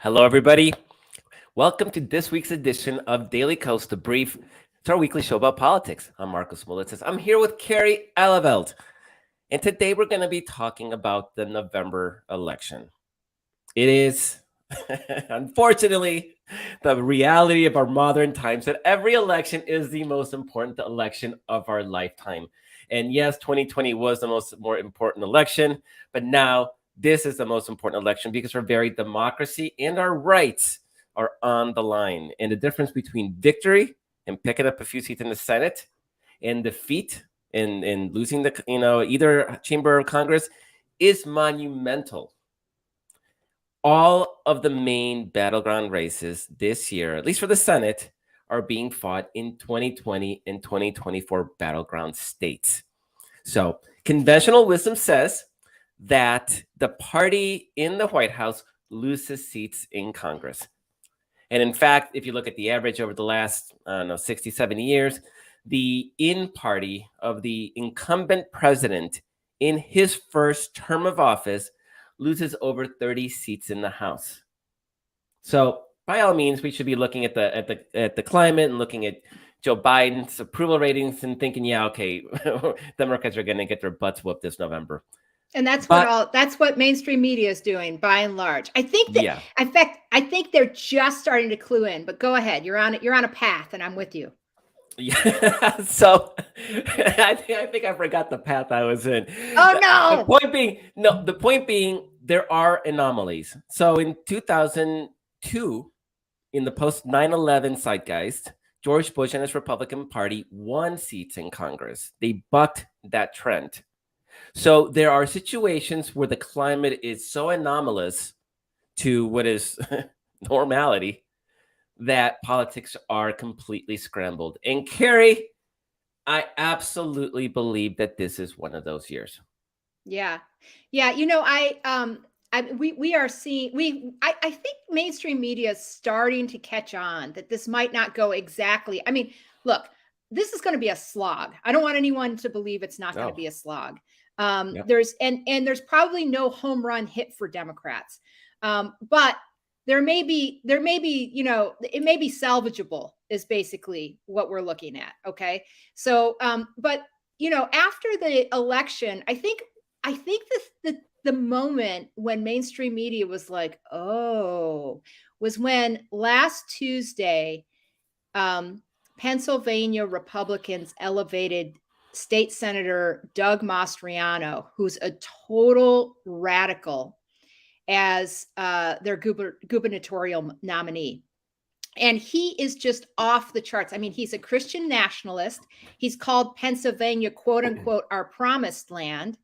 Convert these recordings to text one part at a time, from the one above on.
Hello, everybody. Welcome to this week's edition of Daily Kos The Brief. It's our weekly show about politics. I'm Marcos Molitzes. I'm here with Carrie Eleveld. And today we're going to be talking about the November election. It is, unfortunately, the reality of our modern times that every election is the most important election of our lifetime. And yes, 2020 was the more important election, but now this is the most important election because our very democracy and our rights are on the line. And the difference between victory and picking up a few seats in the Senate and defeat and losing the either chamber of Congress is monumental. All of the main battleground races this year, at least for the Senate, are being fought in 2020 and 2024 battleground states. So conventional wisdom says that the party in the White House loses seats in Congress. And in fact, if you look at the average over the last, 60, 70 years, the in party of the incumbent president in his first term of office loses over 30 seats in the House. So by all means, we should be looking at the climate and looking at Joe Biden's approval ratings and thinking, yeah, okay, Democrats are going to get their butts whooped this November. And that's what mainstream media is doing by and large. I think that, in fact, I think they're just starting to clue in. But go ahead, you're on a path, and I'm with you. Yeah. So I think I forgot the path I was in. Oh no! The point being, there are anomalies. So in 2002, in the post 9/11 zeitgeist, George Bush and his Republican Party won seats in Congress. They bucked that trend. So there are situations where the climate is so anomalous to what is normality that politics are completely scrambled. And Carrie, I absolutely believe that this is one of those years. Yeah. You know, I think mainstream media is starting to catch on that this might not go exactly. I mean, look, this is going to be a slog. I don't want anyone to believe it's not going to be a slog. There's probably no home run hit for Democrats. But there may be, it may be salvageable is basically what we're looking at. Okay. So, but after the election, I think the moment when mainstream media was like, oh, was when last Tuesday, Pennsylvania Republicans elevated State Senator Doug Mastriano, who's a total radical, as their gubernatorial nominee. And he is just off the charts. I mean, he's a Christian nationalist. He's called Pennsylvania, quote unquote, our promised land.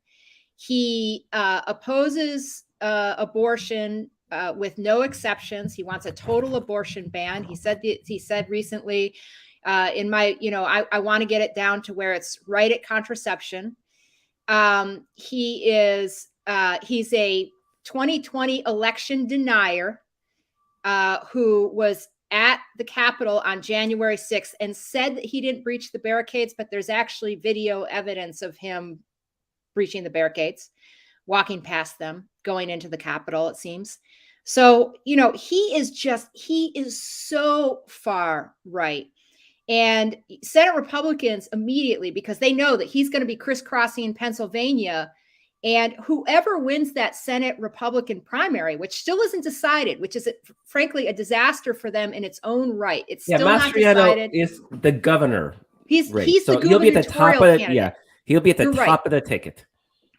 He opposes abortion with no exceptions. He wants a total abortion ban. He said recently, I want to get it down to where it's right at contraception. He's a 2020 election denier who was at the Capitol on January 6th and said that he didn't breach the barricades, but there's actually video evidence of him breaching the barricades, walking past them, going into the Capitol, it seems. So, he is so far right. And Senate Republicans immediately, because they know that he's going to be crisscrossing Pennsylvania, and whoever wins that Senate Republican primary, which still isn't decided, which is frankly a disaster for them in its own right. It's still not decided. Is the governor. He's the gubernatorial candidate. Yeah, he'll be at the top of the ticket.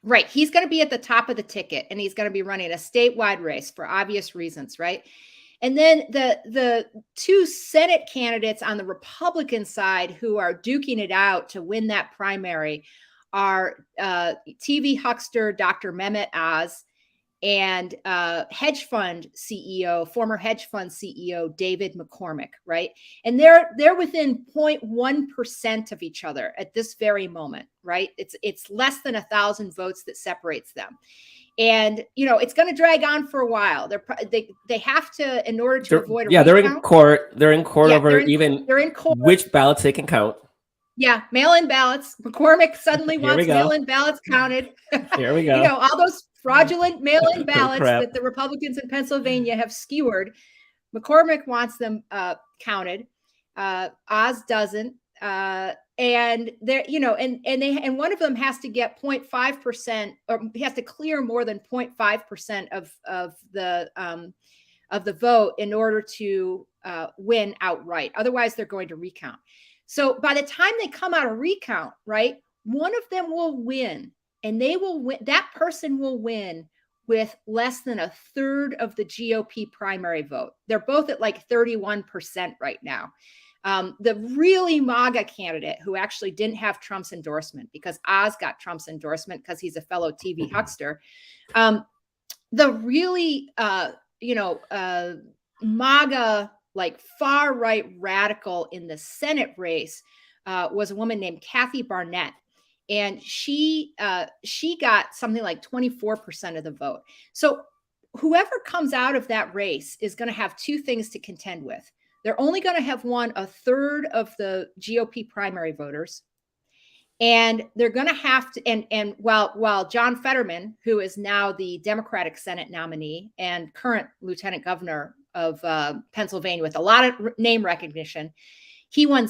Right. He's going to be at the top of the ticket, and he's going to be running a statewide race for obvious reasons, right? And then the two Senate candidates on the Republican side who are duking it out to win that primary are TV huckster Dr. Mehmet Oz and former hedge fund CEO David McCormick, right? And they're within 0.1% of each other at this very moment, right? It's less than 1,000 votes that separates them. And it's going to drag on for a while. They have to, in order to avoid a they're in court. They're in court over court. Which ballots they can count. Yeah, mail-in ballots. McCormick suddenly wants mail-in ballots counted. Here we go. All those fraudulent mail-in Oh, ballots crap. that the Republicans in Pennsylvania have skewered. McCormick wants them counted. Oz doesn't. And they're, and one of them has to get 0.5%, or he has to clear more than 0.5% of the vote in order to win outright. Otherwise, they're going to recount. So by the time they come out of recount, right, one of them will win, and they will win. That person will win with less than a third of the GOP primary vote. They're both at like 31% right now. The really MAGA candidate who actually didn't have Trump's endorsement, because Oz got Trump's endorsement because he's a fellow TV huckster. The really, MAGA, like far right radical in the Senate race was a woman named Kathy Barnett. And she got something like 24% of the vote. So whoever comes out of that race is going to have two things to contend with. They're only going to have won a third of the GOP primary voters. And they're going to have to, and while John Fetterman, who is now the Democratic Senate nominee and current lieutenant governor of Pennsylvania with a lot of name recognition, he won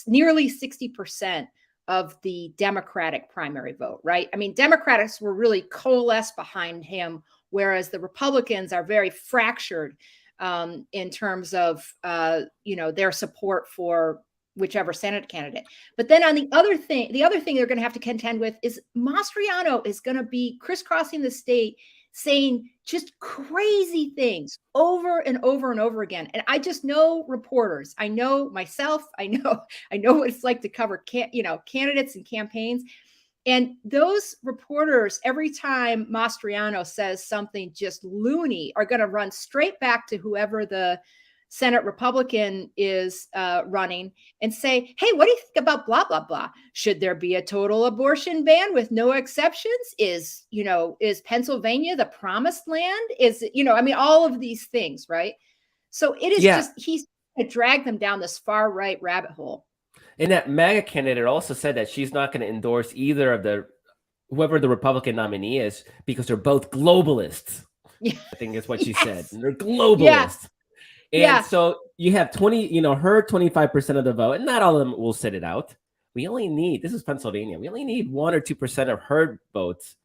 nearly 60% of the Democratic primary vote, right? I mean, Democrats were really coalesced behind him, whereas the Republicans are very fractured in terms of, their support for whichever Senate candidate. But then on the other thing they're going to have to contend with is Mastriano is going to be crisscrossing the state, saying just crazy things over and over and over again. And I just know reporters. I know myself. I know what it's like to cover candidates and campaigns. And those reporters, every time Mastriano says something just loony, are going to run straight back to whoever the Senate Republican is running and say, hey, what do you think about blah, blah, blah? Should there be a total abortion ban with no exceptions? Is Pennsylvania the promised land? All of these things, right? So it is just, he's going to drag them down this far right rabbit hole. And that MAGA candidate also said that she's not going to endorse either of whoever the Republican nominee is, because they're both globalists. Yeah. I think is what she said. And they're globalists. Yeah. And so you have her 25% of the vote, and not all of them will sit it out. This is Pennsylvania. We only need 1 or 2% of her votes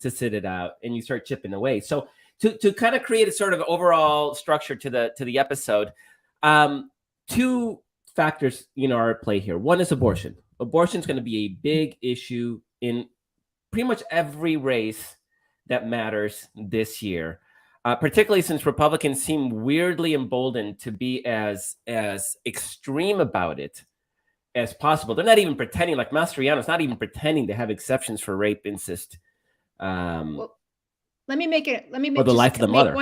to sit it out, and you start chipping away. So to kind of create a sort of overall structure to the episode, two factors are at play here. One is abortion. Abortion is going to be a big issue in pretty much every race that matters this year, particularly since Republicans seem weirdly emboldened to be as extreme about it as possible. They're not even pretending, like Mastriano's not even pretending to have exceptions for rape, incest. Well, let me make or the life of the mother.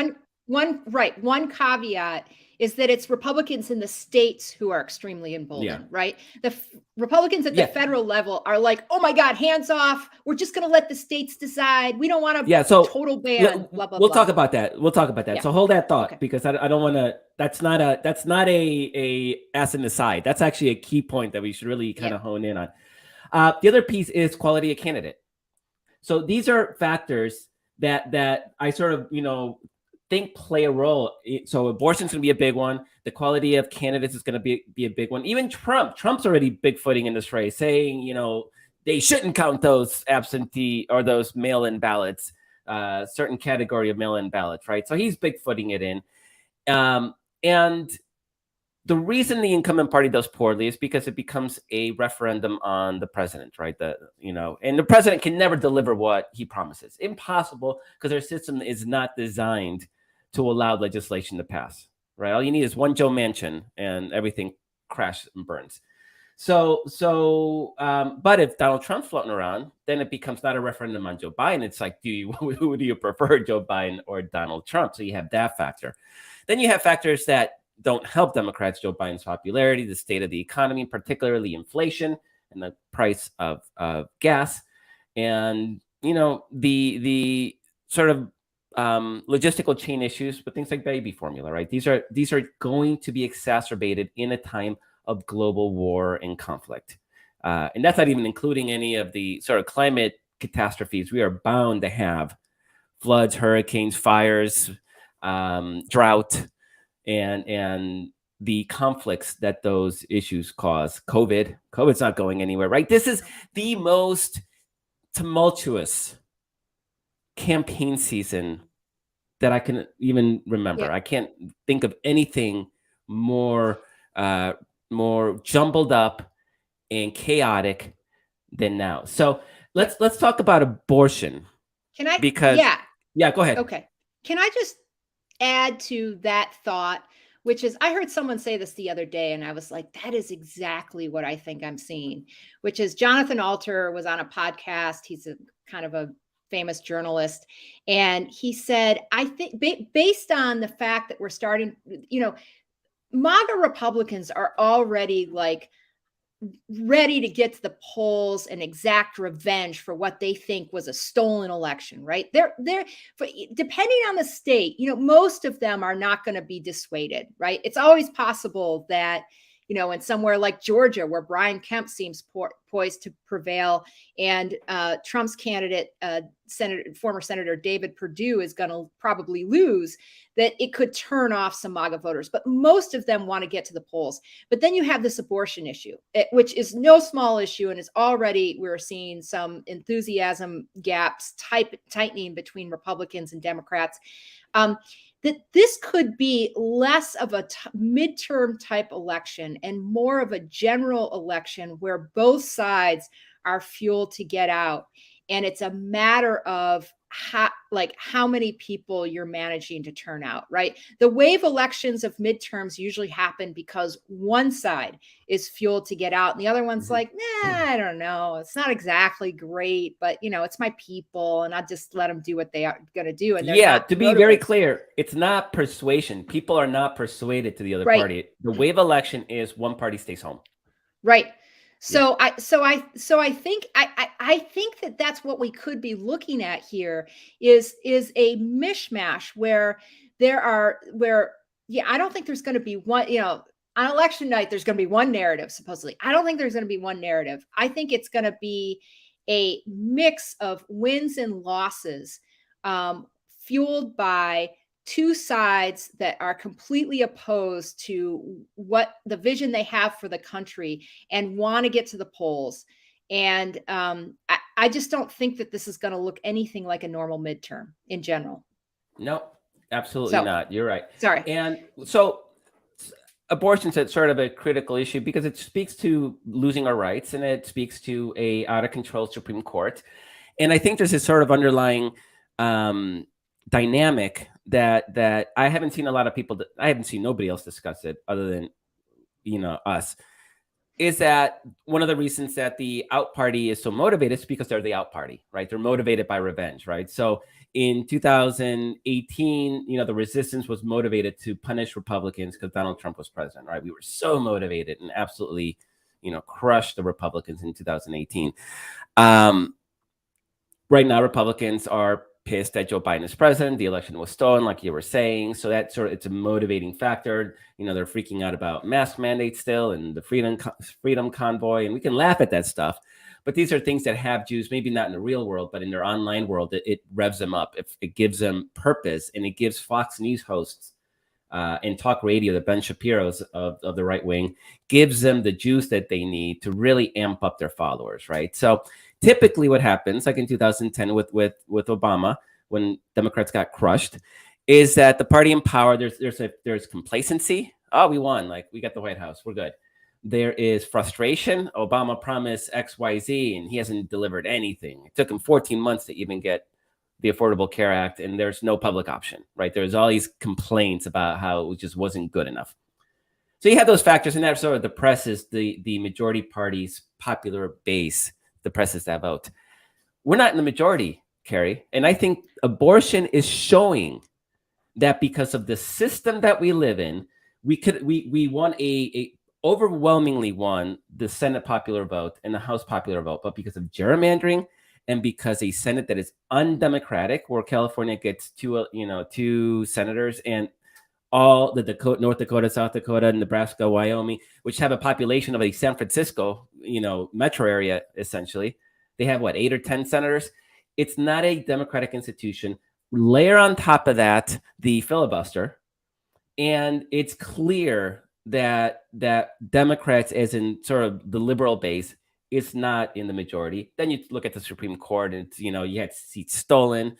One caveat is that it's Republicans in the states who are extremely emboldened, right? The Republicans at the federal level are like, oh my God, hands off. We're just going to let the states decide. We don't want a total ban, blah, blah, we'll blah. talk about that. Yeah. So hold that thought, because I don't want to, that's not a ass in the side. That's actually a key point that we should really kind of hone in on. The other piece is quality of candidate. So these are factors that I sort of, think play a role. So abortion's going to be a big one. The quality of candidates is going to be a big one. Even Trump's already bigfooting in this race, saying, they shouldn't count those absentee or those mail-in ballots, certain category of mail-in ballots, right? So he's bigfooting it in. And the reason the incumbent party does poorly is because it becomes a referendum on the president, right? And the president can never deliver what he promises. Impossible, because our system is not designed to allow legislation to pass, right? All you need is one Joe Manchin and everything crashes and burns. But if Donald Trump's floating around, then it becomes not a referendum on Joe Biden. It's like, who do you prefer, Joe Biden or Donald Trump? So you have that factor. Then you have factors that don't help Democrats: Joe Biden's popularity, the state of the economy, particularly inflation and the price of gas, and the sort of logistical chain issues with things like baby formula, right? These are going to be exacerbated in a time of global war and conflict, and that's not even including any of the sort of climate catastrophes. We are bound to have floods, hurricanes, fires, drought, and the conflicts that those issues cause. COVID's not going anywhere, right? This is the most tumultuous campaign season that I can even remember. Yeah. I can't think of anything more more jumbled up and chaotic than now. So let's talk about abortion. Can I? Because yeah, go ahead. Okay. Can I just add to that thought, which is, I heard someone say this the other day, and I was like, that is exactly what I think I'm seeing, which is Jonathan Alter was on a podcast. He's a kind of a famous journalist. And he said, I think based on the fact that we're starting, MAGA Republicans are already like ready to get to the polls and exact revenge for what they think was a stolen election, right? They're depending on the state, most of them are not going to be dissuaded, right? It's always possible that, in somewhere like Georgia, where Brian Kemp seems poised to prevail, and Trump's candidate, former Senator David Perdue, is going to probably lose, that it could turn off some MAGA voters. But most of them want to get to the polls. But then you have this abortion issue, which is no small issue, and is already, we're seeing some enthusiasm gaps tightening between Republicans and Democrats. That this could be less of a midterm type election and more of a general election where both sides are fueled to get out. And it's a matter of how many people you're managing to turn out, right? The wave elections of midterms usually happen because one side is fueled to get out and the other one's like, I don't know, it's not exactly great, but it's my people, and I'll just let them do what they are going to do. And to be very clear, it's not persuasion. People are not persuaded to the other party. The wave election is one party stays home. Right. So I think that that's what we could be looking at here is a mishmash where I don't think there's going to be one, on election night, there's going to be one narrative, supposedly. I don't think there's going to be one narrative. I think it's going to be a mix of wins and losses, fueled by two sides that are completely opposed to what the vision they have for the country and want to get to the polls. And I just don't think that this is going to look anything like a normal midterm in general. No, absolutely not. You're right. Sorry. And so abortion's sort of a critical issue because it speaks to losing our rights, and it speaks to a out of control Supreme Court. And I think there's this sort of underlying dynamic that I haven't seen a lot of people, I haven't seen nobody else discuss it other than, us, is that one of the reasons that the out party is so motivated is because they're the out party, right? They're motivated by revenge, right? So in 2018, the resistance was motivated to punish Republicans because Donald Trump was president, right? We were so motivated and absolutely, crushed the Republicans in 2018. Right now, Republicans are pissed that Joe Biden is president. The election was stolen, like you were saying. So that it's a motivating factor. They're freaking out about mask mandates still and the freedom convoy. And we can laugh at that stuff. But these are things that have Jews, maybe not in the real world, but in their online world, it revs them up. It gives them purpose, and it gives Fox News hosts and talk radio, the Ben Shapiro's of the right wing, gives them the juice that they need to really amp up their followers, right? So typically what happens, like in 2010 with Obama, when Democrats got crushed, is that the party in power, there's complacency. Oh, we won. Like, we got the White House. We're good. There is frustration. Obama promised X, Y, Z, and he hasn't delivered anything. It took him 14 months to even get the Affordable Care Act, and there's no public option, right? There's all these complaints about how it just wasn't good enough. So you have those factors, and that sort of depresses the majority party's popular base, depresses that vote. We're not in the majority, Carrie, and I think abortion is showing that because of the system that we live in, we won a overwhelmingly won the Senate popular vote and the House popular vote, but because of gerrymandering and because a Senate that is undemocratic, where California gets two senators, and all the North Dakota, South Dakota, Nebraska, Wyoming, which have a population of a San Francisco, metro area, essentially, They have what, 8 or 10 senators? It's not a democratic institution. Layer on top of that the filibuster, and it's clear that Democrats, as in sort of the liberal base, is not in the majority. Then you look at the Supreme Court, and you had seats stolen,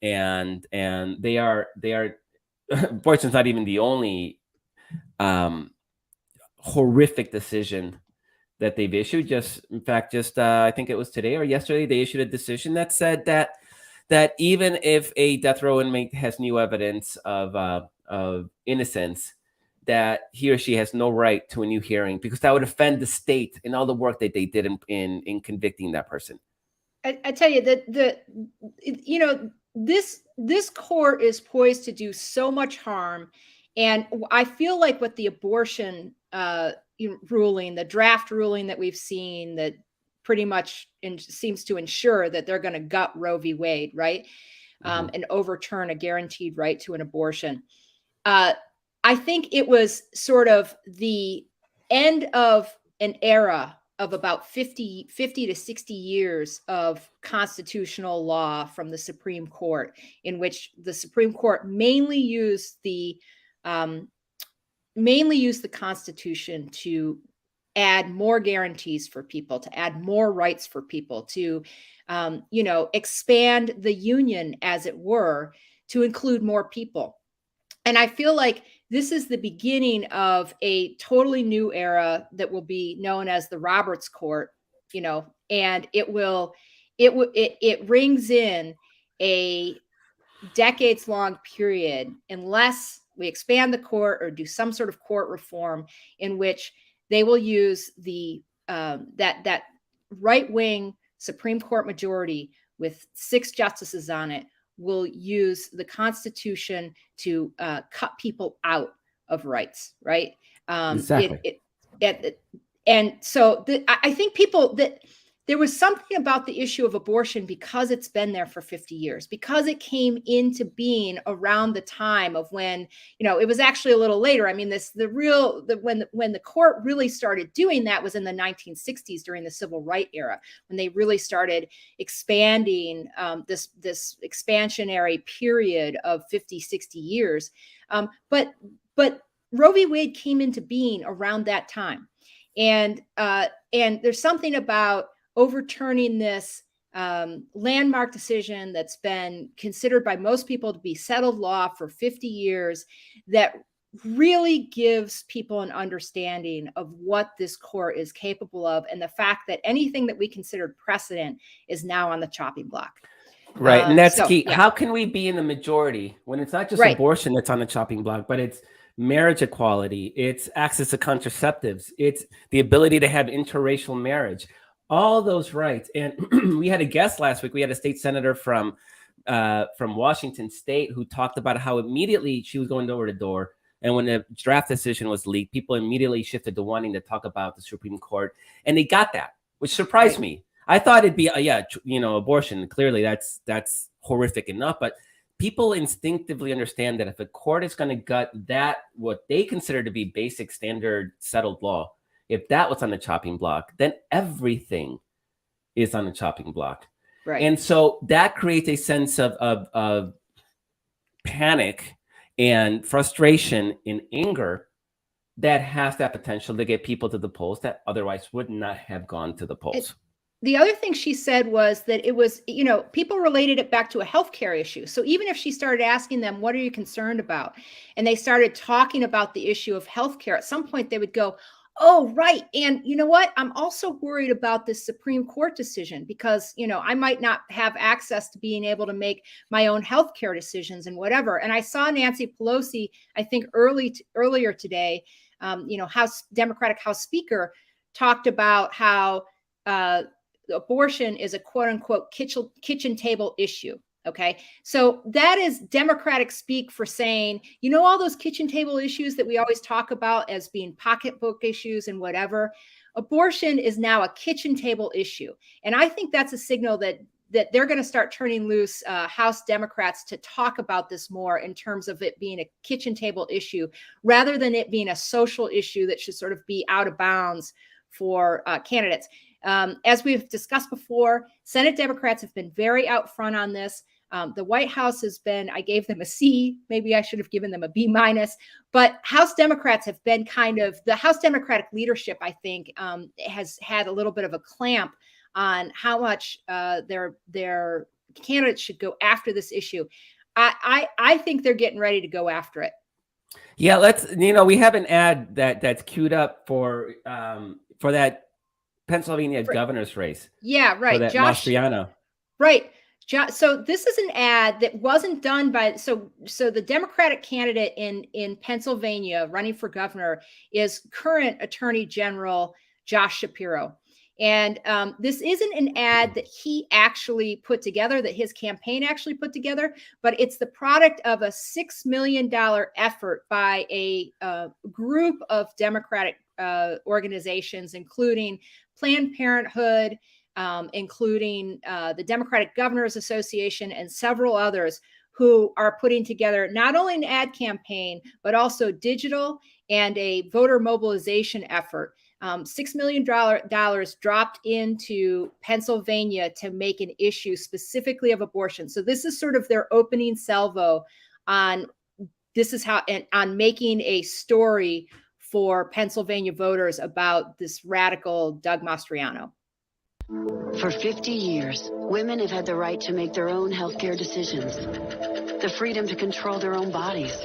and they are unfortunately, it's not even the only horrific decision that they've issued. In fact, I think it was today or yesterday, they issued a decision that said that even if a death row inmate has new evidence of innocence, that he or she has no right to a new hearing, because that would offend the state and all the work that they did in convicting that person. I tell you that this court is poised to do so much harm, and I feel like with the abortion ruling, the draft ruling that we've seen, that pretty much seems to ensure that they're going to gut Roe v. Wade, right, and overturn a guaranteed right to an abortion. I think it was sort of the end of an era of about 50 to 60 years of constitutional law from the Supreme Court, in which the Supreme Court mainly used the Constitution to add more guarantees for people, to add more rights for people, to expand the union, as it were, to include more people. And I feel like this is the beginning of a totally new era that will be known as the Roberts Court, and it rings in a decades-long period, unless we expand the court or do some sort of court reform in which they will use that right-wing Supreme Court majority with 6 justices on it will use the Constitution to cut people out of rights, right? Exactly. And so I think that there was something about the issue of abortion, because it's been there for 50 years, because it came into being around the time of when, it was actually a little later. I mean, when the court really started doing that was in the 1960s during the Civil Rights era, when they really started expanding this expansionary period of 50, 60 years. But Roe v. Wade came into being around that time. And there's something about overturning this landmark decision that's been considered by most people to be settled law for 50 years that really gives people an understanding of what this court is capable of, and the fact that anything that we considered precedent is now on the chopping block. Right. And that's key. Yeah. How can we be in the majority when it's not just abortion that's on the chopping block, but it's marriage equality, it's access to contraceptives, it's the ability to have interracial marriage, all those rights. And we had a guest last week. We had a state senator from Washington State who talked about how immediately she was going door to door. And when the draft decision was leaked, people immediately shifted to wanting to talk about the Supreme Court. And they got that, which surprised me. I thought it'd be, abortion. Clearly, that's horrific enough. But people instinctively understand that if a court is going to gut that, what they consider to be basic standard settled law, if that was on the chopping block, then everything is on the chopping block. Right. And so that creates a sense of panic and frustration and anger that has that potential to get people to the polls that otherwise would not have gone to the polls. The other thing she said was that it was, people related it back to a healthcare issue. So even if she started asking them, what are you concerned about? And they started talking about the issue of healthcare, at some point they would go, oh, right. And you know what? I'm also worried about this Supreme Court decision because, I might not have access to being able to make my own healthcare decisions and whatever. And I saw Nancy Pelosi, I think earlier today, Democratic House Speaker talked about how abortion is a quote unquote kitchen table issue. Okay. So that is Democratic speak for saying, all those kitchen table issues that we always talk about as being pocketbook issues and whatever, abortion is now a kitchen table issue. And I think that's a signal that they're going to start turning loose House Democrats to talk about this more in terms of it being a kitchen table issue, rather than it being a social issue that should sort of be out of bounds for candidates. As we've discussed before, Senate Democrats have been very out front on this. The White House has been, I gave them a C, maybe I should have given them a B minus, but House Democrats have been the House Democratic leadership, I think, has had a little bit of a clamp on how much their candidates should go after this issue. I think they're getting ready to go after it. Yeah, we have an ad that's queued up for that Pennsylvania governor's race. Yeah, right. For that Josh Mastriano. Right. So this is an ad that wasn't done by, so the Democratic candidate in Pennsylvania running for governor is current Attorney General Josh Shapiro. And this isn't an ad that he actually put together, that his campaign actually put together, but it's the product of a $6 million effort by a group of Democratic organizations, including Planned Parenthood, including the Democratic Governors Association and several others, who are putting together not only an ad campaign, but also digital and a voter mobilization effort. $6 million dropped into Pennsylvania to make an issue specifically of abortion. So this is sort of their opening salvo on on making a story for Pennsylvania voters about this radical Doug Mastriano. For 50 years, women have had the right to make their own healthcare decisions, the freedom to control their own bodies.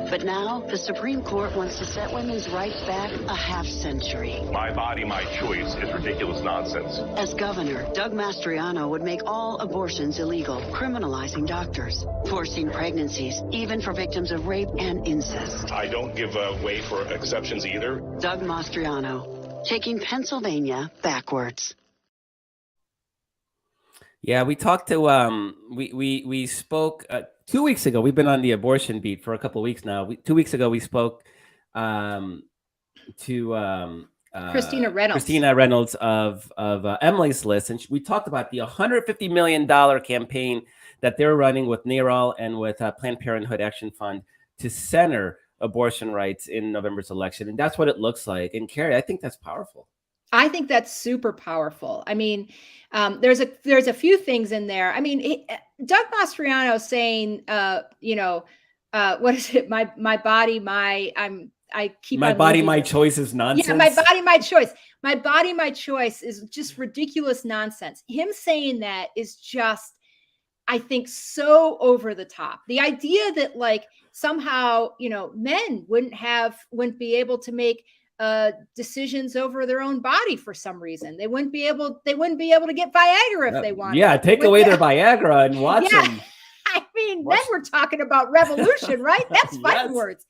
But now, the Supreme Court wants to set women's rights back a half century. My body, my choice is ridiculous nonsense. As governor, Doug Mastriano would make all abortions illegal, criminalizing doctors, forcing pregnancies, even for victims of rape and incest. I don't give way for exceptions either. Doug Mastriano, taking Pennsylvania backwards. Yeah, we talked to we spoke 2 weeks ago. We've been on the abortion beat for a couple of weeks now. 2 weeks ago we spoke to Christina Reynolds of Emily's List, and we talked about the $150 million campaign that they're running with NARAL and with Planned Parenthood Action Fund to center abortion rights in November's election, and that's what it looks like. And Carrie, I think that's powerful. I think that's super powerful. I mean, there's a few things in there. I mean, Doug Mastriano saying, what is it? My body, my choice is nonsense. Yeah, my body, my choice. My body, my choice is just ridiculous nonsense. Him saying that is just, I think, so over the top. The idea that like somehow, men wouldn't be able to make decisions over their own body for some reason. They wouldn't be able to get Viagra if they wanted. Yeah, take away their Viagra and watch them. I mean, then we're talking about revolution, right? That's fighting words.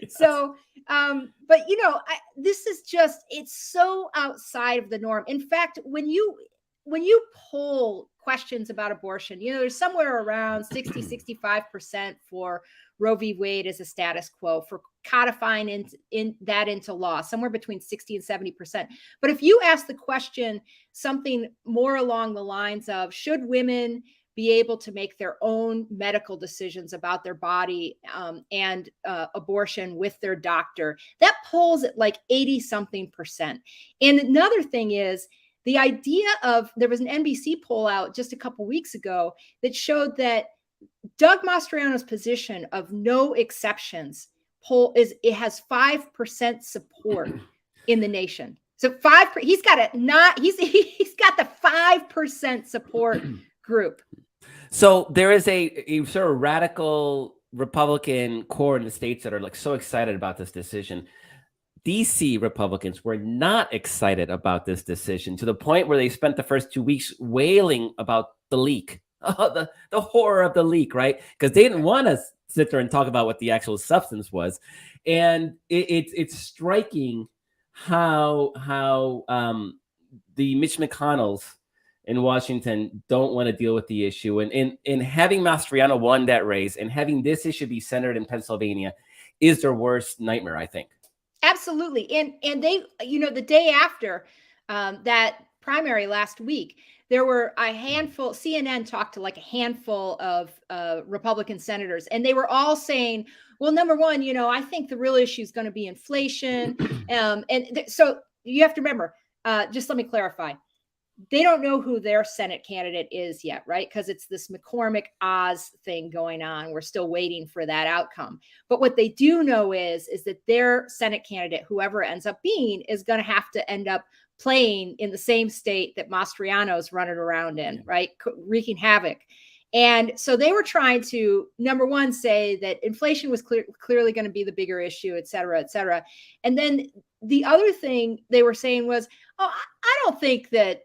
Yes. So, but this is just, it's so outside of the norm. In fact, when you poll questions about abortion, there's somewhere around 60-65% for Roe v. Wade as a status quo, for codifying into law, somewhere between 60 and 70%. But if you ask the question something more along the lines of, should women be able to make their own medical decisions about their body and abortion with their doctor, that polls at like 80-something%. And another thing is, the idea of, there was an NBC poll out just a couple weeks ago that showed that Doug Mastriano's position of no exceptions it has 5% support in the nation. So he's got the 5% support group. So there is a sort of radical Republican core in the states that are like so excited about this decision. DC Republicans were not excited about this decision, to the point where they spent the first 2 weeks wailing about the leak, the horror of the leak, right? Because they didn't want to sit there and talk about what the actual substance was. And it's striking how the Mitch McConnells in Washington don't want to deal with the issue. And in having Mastriano won that race and having this issue be centered in Pennsylvania is their worst nightmare, I think. Absolutely. And they, the day after that primary last week, there were a handful, CNN talked to like a handful of Republican senators, and they were all saying, well, number one, I think the real issue is going to be inflation. So you have to remember, just let me clarify. they don't know who their Senate candidate is yet, right? Because it's this McCormick-Oz thing going on. We're still waiting for that outcome. But what they do know is that their Senate candidate, whoever it ends up being, is going to have to end up playing in the same state that Mastriano's running around in, right? Wreaking havoc. And so they were trying to, number one, say that inflation was clearly going to be the bigger issue, et cetera, et cetera. And then the other thing they were saying was, oh, I don't think that,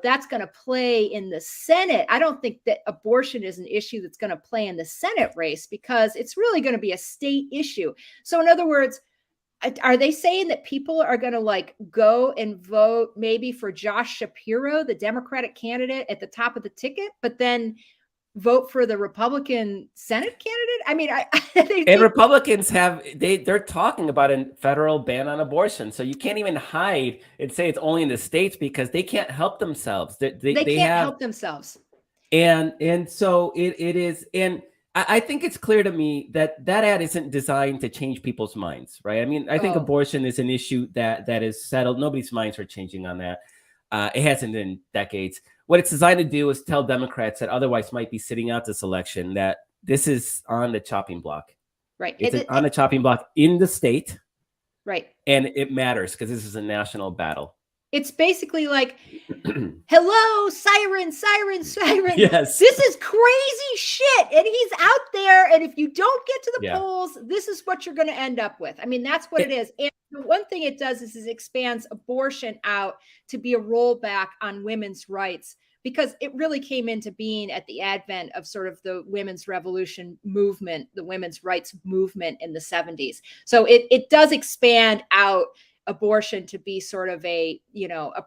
that's going to play in the Senate. I don't think that abortion is an issue that's going to play in the Senate race because it's really going to be a state issue. So in other words, are they saying that people are going to go and vote maybe for Josh Shapiro, the Democratic candidate at the top of the ticket, but then vote for the Republican Senate candidate? I mean, and Republicans they're talking about a federal ban on abortion. So you can't even hide and say it's only in the states because they can't help themselves. They can't help themselves. And so it is. And I think it's clear to me that ad isn't designed to change people's minds, right? I mean, I think abortion is an issue that is settled. Nobody's minds are changing on that. It hasn't in decades. What it's designed to do is tell Democrats that otherwise might be sitting out this election that this is on the chopping block. Right. It's on the chopping block in the state. Right. And it matters because this is a national battle. It's basically like, hello, siren, siren, siren. Yes. This is crazy shit. And he's out there. And if you don't get to the polls, this is what you're going to end up with. I mean, that's what it is. And the one thing it does is it expands abortion out to be a rollback on women's rights, because it really came into being at the advent of sort of the women's revolution movement, the women's rights movement in the 70s. So it does expand out abortion to be sort of a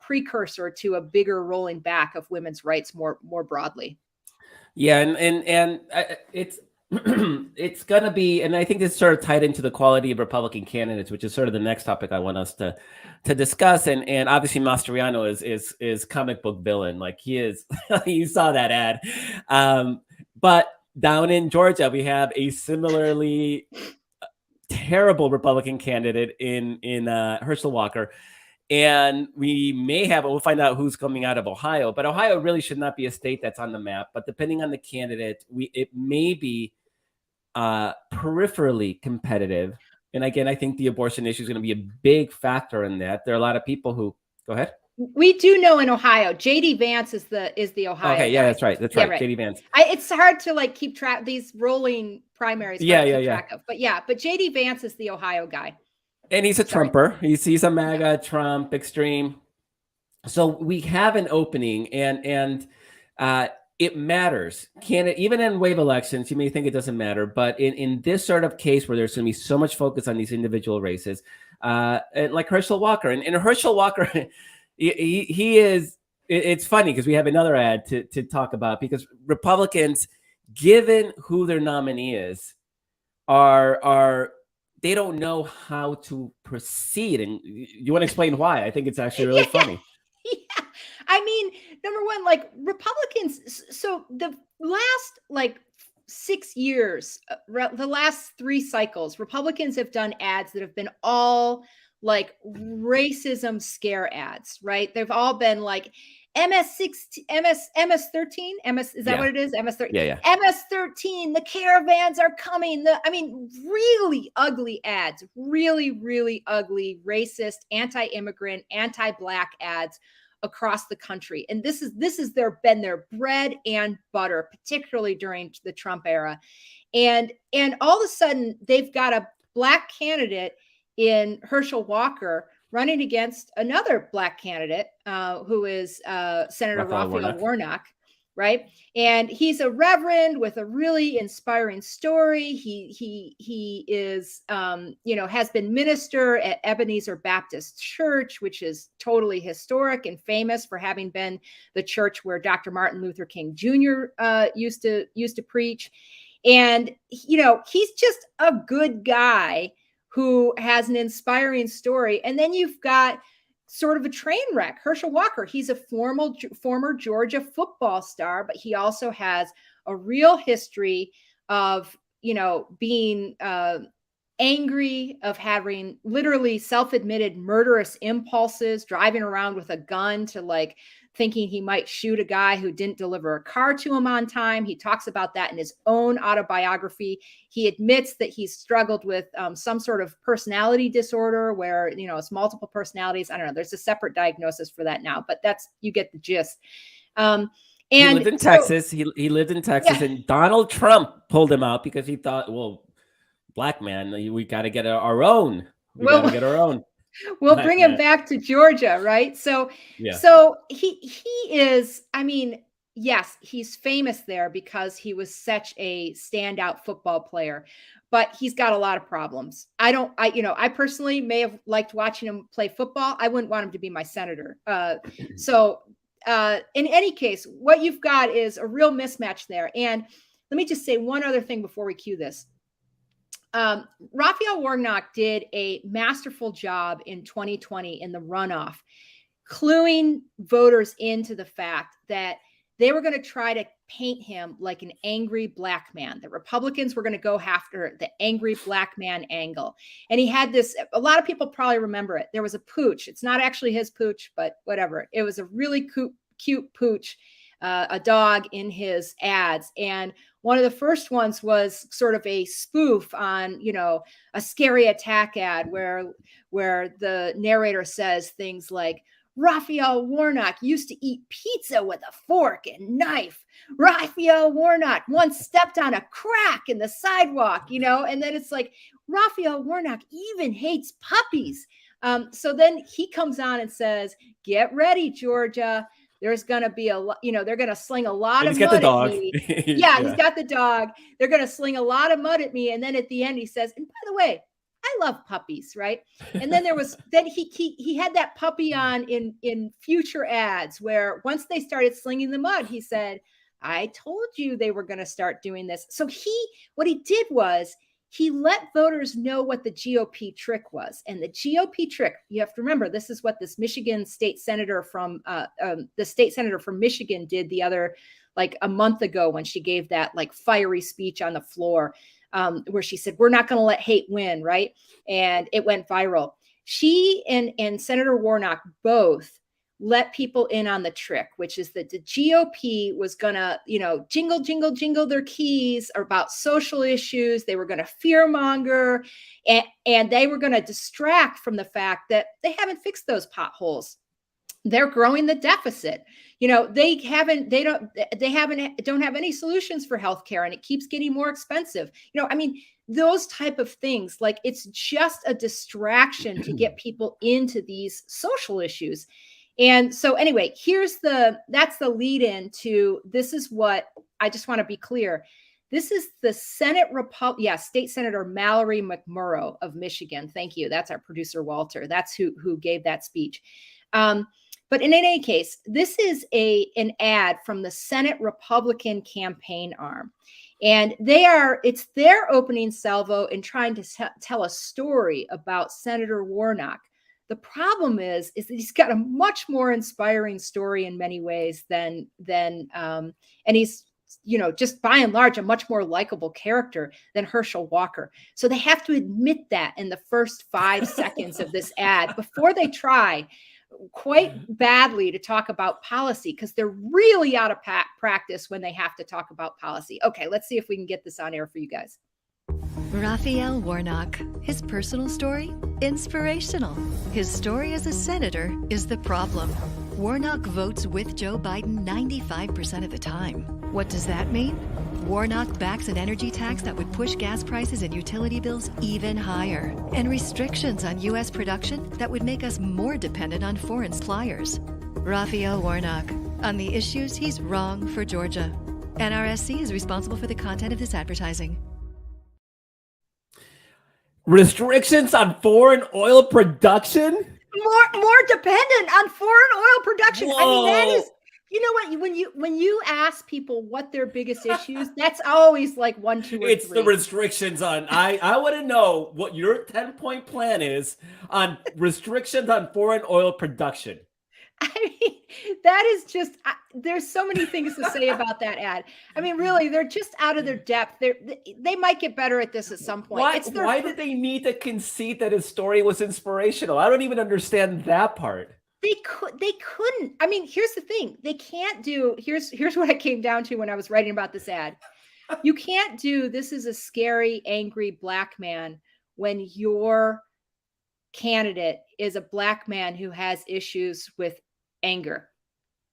precursor to a bigger rolling back of women's rights more broadly. Yeah. And it's, it's going to be, and I think this sort of tied into the quality of Republican candidates, which is sort of the next topic I want us to discuss. And obviously Mastriano is comic book villain. Like he is, you saw that ad. But down in Georgia, we have a similarly terrible Republican candidate in Herschel Walker. And we'll find out who's coming out of Ohio, but Ohio really should not be a state that's on the map. But depending on the candidate, it may be peripherally competitive. And again, I think the abortion issue is going to be a big factor in that. There are a lot of people who go ahead. We do know in Ohio, JD Vance is the Ohio. Okay, yeah, guy. that's right. That's right. JD Vance. It's hard to keep track these rolling primaries. Track of. But JD Vance is the Ohio guy. And he's a Trumper. He's a MAGA Trump extreme. So we have an opening, and it matters. Even in wave elections, you may think it doesn't matter, but in this sort of case where there's going to be so much focus on these individual races, like Herschel Walker, and Herschel Walker. He is. It's funny because we have another ad to talk about, because Republicans, given who their nominee is, are they don't know how to proceed. And you want to explain why? I think it's actually really funny. Yeah. I mean, number one, Republicans. So the last 6 years, the last 3 cycles, Republicans have done ads that have been all racism scare ads, right? They've all been MS13, is that what it is? MS13. Yeah. MS13, the caravans are coming. Really ugly ads, really, really ugly, racist, anti-immigrant, anti-Black ads across the country. And this is been their bread and butter, particularly during the Trump era. And all of a sudden they've got a Black candidate in Herschel Walker running against another Black candidate who is Senator Raphael Warnock, right? And he's a reverend with a really inspiring story. He is, has been minister at Ebenezer Baptist Church, which is totally historic and famous for having been the church where Dr. Martin Luther King Jr. used to preach. And, he's just a good guy who has an inspiring story. And then you've got sort of a train wreck, Herschel Walker. He's a former Georgia football star, but he also has a real history of, being angry, of having literally self-admitted murderous impulses, driving around with a gun to thinking he might shoot a guy who didn't deliver a car to him on time. He talks about that in his own autobiography. He admits that he's struggled with some sort of personality disorder where, it's multiple personalities. I don't know. There's a separate diagnosis for that now, but you get the gist. He lived in Texas. He lived in Texas, Yeah. and Donald Trump pulled him out because he thought, well, black man, we got to get our own. We got to get our own. We'll bring him back to Georgia, right? So he is, yes, he's famous there because he was such a standout football player, but he's got a lot of problems. I personally may have liked watching him play football. I wouldn't want him to be my senator. In any case, what you've got is a real mismatch there. And let me just say one other thing before we cue this. Raphael Warnock did a masterful job in 2020 in the runoff, cluing voters into the fact that they were going to try to paint him like an angry black man. The Republicans were going to go after the angry black man angle. And he had this, a lot of people probably remember it. There was a pooch. It's not actually his pooch, but whatever. It was a really cute pooch, a dog in his ads. And one of the first ones was sort of a spoof on, a scary attack ad where the narrator says things like, Raphael Warnock used to eat pizza with a fork and knife. Raphael Warnock once stepped on a crack in the sidewalk, and then it's like, Raphael Warnock even hates puppies. So then he comes on and says, get ready, Georgia. There's going to be they're going to sling a lot of mud at me. Yeah, he's got the dog. They're going to sling a lot of mud at me. And then at the end, he says, and by the way, I love puppies, right? And then he had that puppy on in future ads where once they started slinging the mud, he said, I told you they were going to start doing this. So what he did was he let voters know what the GOP trick was. And the GOP trick, you have to remember, this is what this Michigan state senator from Michigan did like a month ago when she gave that like fiery speech on the floor. Where she said, we're not going to let hate win, right? And it went viral. She and Senator Warnock both let people in on the trick, which is that the GOP was going to, jingle their keys about social issues. They were going to fearmonger, and they were going to distract from the fact that they haven't fixed those potholes. They're growing the deficit. They don't have any solutions for healthcare, and it keeps getting more expensive. Those type of things, like it's just a distraction to get people into these social issues. And so anyway, that's the lead in to, this is what I just want to be clear. This is the State Senator Mallory McMurrow of Michigan. Thank you. That's our producer, Walter. That's who gave that speech. But in any case, this is an ad from the Senate Republican campaign arm. And it's their opening salvo in trying to tell a story about Senator Warnock. The problem is that he's got a much more inspiring story in many ways than and he's, just by and large, a much more likable character than Herschel Walker. So they have to admit that in the first 5 seconds of this ad before they try quite badly to talk about policy, because they're really out of practice when they have to talk about policy. Okay, let's see if we can get this on air for you guys. Raphael Warnock. His personal story? Inspirational. His story as a senator is the problem. Warnock votes with Joe Biden 95% of the time. What does that mean? Warnock backs an energy tax that would push gas prices and utility bills even higher, and restrictions on U.S. production that would make us more dependent on foreign suppliers. Raphael Warnock. On the issues, he's wrong for Georgia. NRSC is responsible for the content of this advertising. Restrictions on foreign oil production? More dependent on foreign oil production. Whoa. That is, when you ask people what their biggest issues, that's always like 1, 2, or 3. It's the restrictions on. I want to know what your 10-point plan is on restrictions on foreign oil production. That is just, there's so many things to say about that ad. Really, they're just out of their depth. They might get better at this at some point. Why did they need to concede that his story was inspirational? I don't even understand that part. They couldn't. I mean, here's the thing. They can't do, here's what I came down to when I was writing about this ad. You can't do, this is a scary, angry black man when your candidate is a black man who has issues with anger,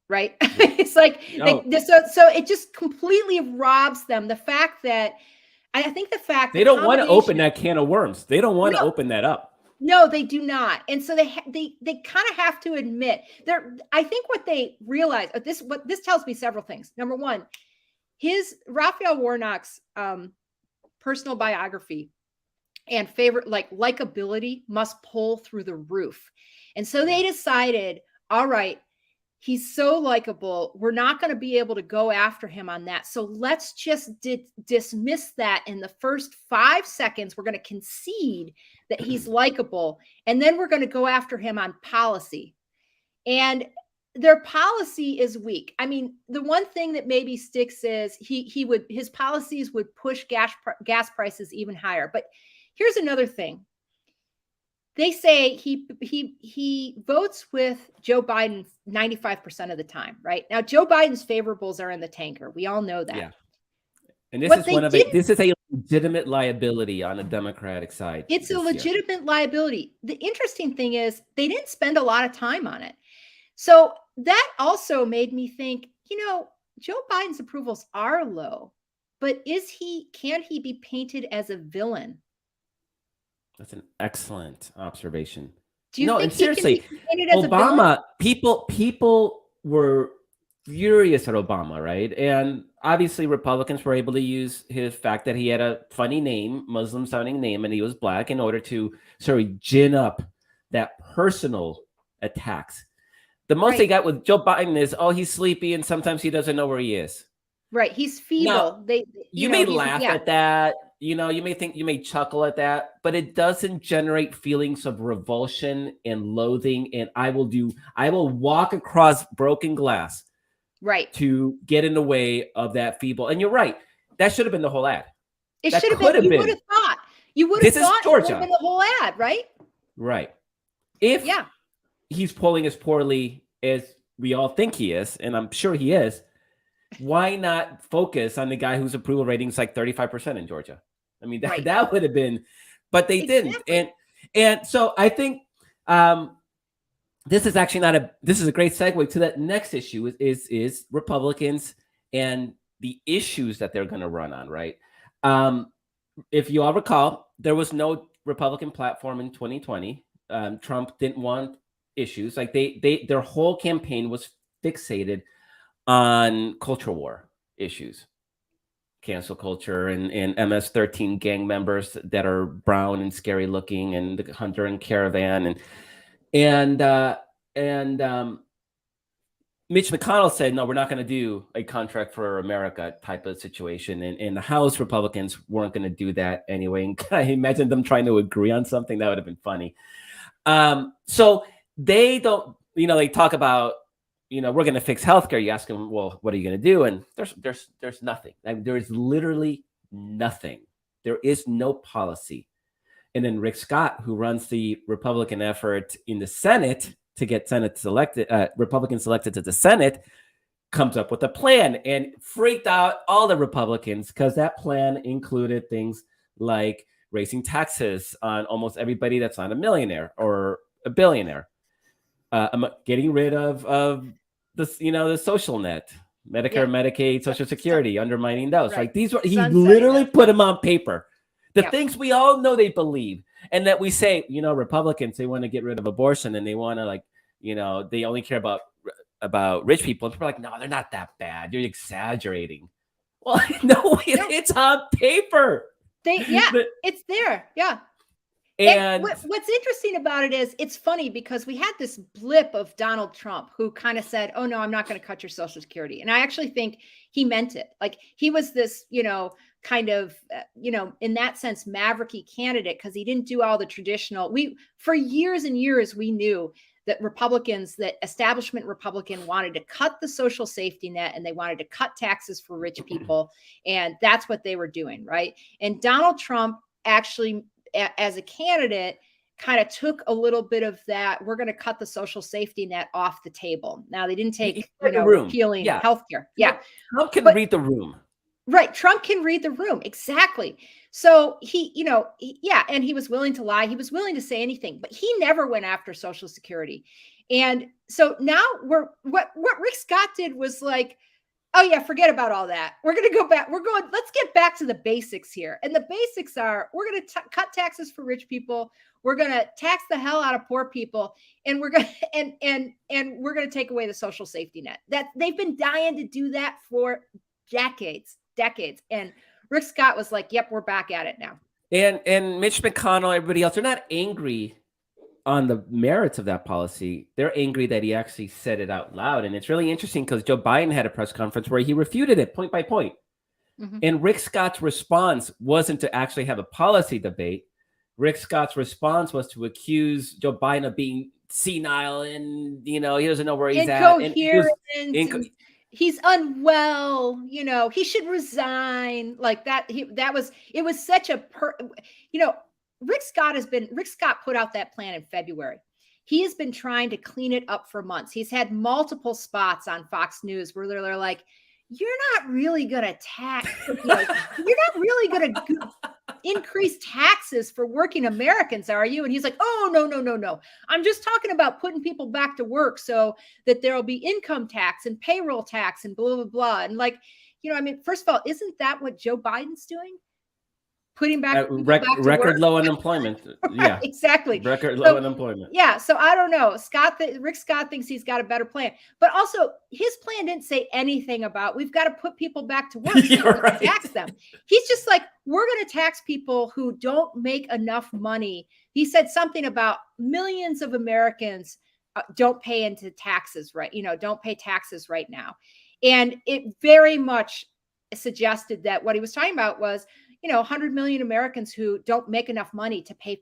right? It's like, No. so it just completely robs them. The fact that, I think the fact They don't want to open that can of worms. They don't want to open that up. No, they do not. And so they kind of have to admit I think what they realize, what this tells me several things. Number one, Raphael Warnock's personal biography and favorite, likability must pull through the roof. And so they decided, all right, he's so likable, we're not going to be able to go after him on that. So let's just dismiss that in the first 5 seconds. We're going to concede that he's likable, and then we're going to go after him on policy. And their policy is weak. I mean, the one thing that maybe sticks is his policies would push gas prices even higher. But here's another thing. They say he votes with Joe Biden 95% of the time, right? Now, Joe Biden's favorables are in the tanker. We all know that. Yeah. And this is a legitimate liability on the Democratic side. It's a legitimate liability. The interesting thing is they didn't spend a lot of time on it. So that also made me think, Joe Biden's approvals are low, but can he be painted as a villain? That's an excellent observation. Do you think and seriously, he can be painted as Obama, people were furious at Obama, right? And obviously Republicans were able to use his fact that he had a funny name, Muslim sounding name, and he was black in order to sort of gin up that personal attacks. The most they got with Joe Biden is, he's sleepy and sometimes he doesn't know where he is. Right. He's feeble. Now, you may laugh at that. You may chuckle at that, but it doesn't generate feelings of revulsion and loathing. And I will walk across broken glass, right, to get in the way of that feeble. And you're right. That should have been the whole ad. It should have been. You would have thought. You would have thought it would have been the whole ad, right? Right. If he's polling as poorly as we all think he is, and I'm sure he is, why not focus on the guy whose approval rating is like 35% in Georgia? I mean, that would have been, but they didn't. And so I think this is actually this is a great segue to that next issue is Republicans and the issues that they're going to run on, right? If you all recall, there was no Republican platform in 2020. Trump didn't want issues. Like their whole campaign was fixated on culture war issues, cancel culture and MS-13 gang members that are brown and scary looking, and the Hunter and Caravan and Mitch McConnell said, no, we're not going to do a contract for America type of situation. And the House Republicans weren't going to do that anyway. And I imagine them trying to agree on something that would have been funny. So they don't, they talk about, we're going to fix healthcare. You ask them, well, what are you going to do? And there's nothing. There is literally nothing. There is no policy. And then Rick Scott, who runs the Republican effort in the Senate to get Republicans elected to the Senate, comes up with a plan and freaked out all the Republicans because that plan included things like raising taxes on almost everybody that's not a millionaire or a billionaire, getting rid of the social net, Medicare, Medicaid, Social Security, undermining those. Right? He literally put them on paper. The things we all know they believe, and that we say, Republicans, they want to get rid of abortion and they want to they only care about rich people. And people are like, no, they're not that bad. You're exaggerating. Well, no, it's on paper. It's there. Yeah. And what's interesting about it is it's funny because we had this blip of Donald Trump who kind of said, oh, no, I'm not going to cut your Social Security. And I actually think he meant it. Like he was this, kind of, in that sense, mavericky candidate because he didn't do all the traditional. For years and years, we knew that establishment Republican wanted to cut the social safety net and they wanted to cut taxes for rich people. And that's what they were doing. Right. And Donald Trump actually, as a candidate, kind of took a little bit of that. We're going to cut the social safety net off the table. Now they didn't take, repealing healthcare. Yeah. Trump can read the room. Right. Trump can read the room. Exactly. So he, and he was willing to lie. He was willing to say anything, but he never went after Social Security. And so now what Rick Scott did was like, oh yeah, forget about all that. We're going to go back. Let's get back to the basics here. And the basics are, we're going to cut taxes for rich people. We're going to tax the hell out of poor people. And we're going to, and we're going to take away the social safety net. That they've been dying to do that for decades. And Rick Scott was like, yep, we're back at it now. And Mitch McConnell, everybody else, they're not angry on the merits of that policy. They're angry that he actually said it out loud. And it's really interesting because Joe Biden had a press conference where he refuted it point by point. Mm-hmm. And Rick Scott's response wasn't to actually have a policy debate. Rick Scott's response was to accuse Joe Biden of being senile and, he doesn't know where he's at. And he's unwell, he should resign like that. It was such a, Rick Scott put out that plan in February. He has been trying to clean it up for months. He's had multiple spots on Fox News where they're like, you're not really going to you're not really going to increase taxes for working Americans, are you? And he's like, oh, no. I'm just talking about putting people back to work so that there'll be income tax and payroll tax and blah, blah, blah. And first of all, isn't that what Joe Biden's doing? Putting back record low unemployment. Right, yeah, exactly. Record low unemployment. Yeah. So I don't know. Rick Scott thinks he's got a better plan, but also his plan didn't say anything about we've got to put people back to work so tax them. He's just like, we're going to tax people who don't make enough money. He said something about millions of Americans don't pay into taxes, right? Don't pay taxes right now. And it very much suggested that what he was talking about was, 100 million Americans who don't make enough money to pay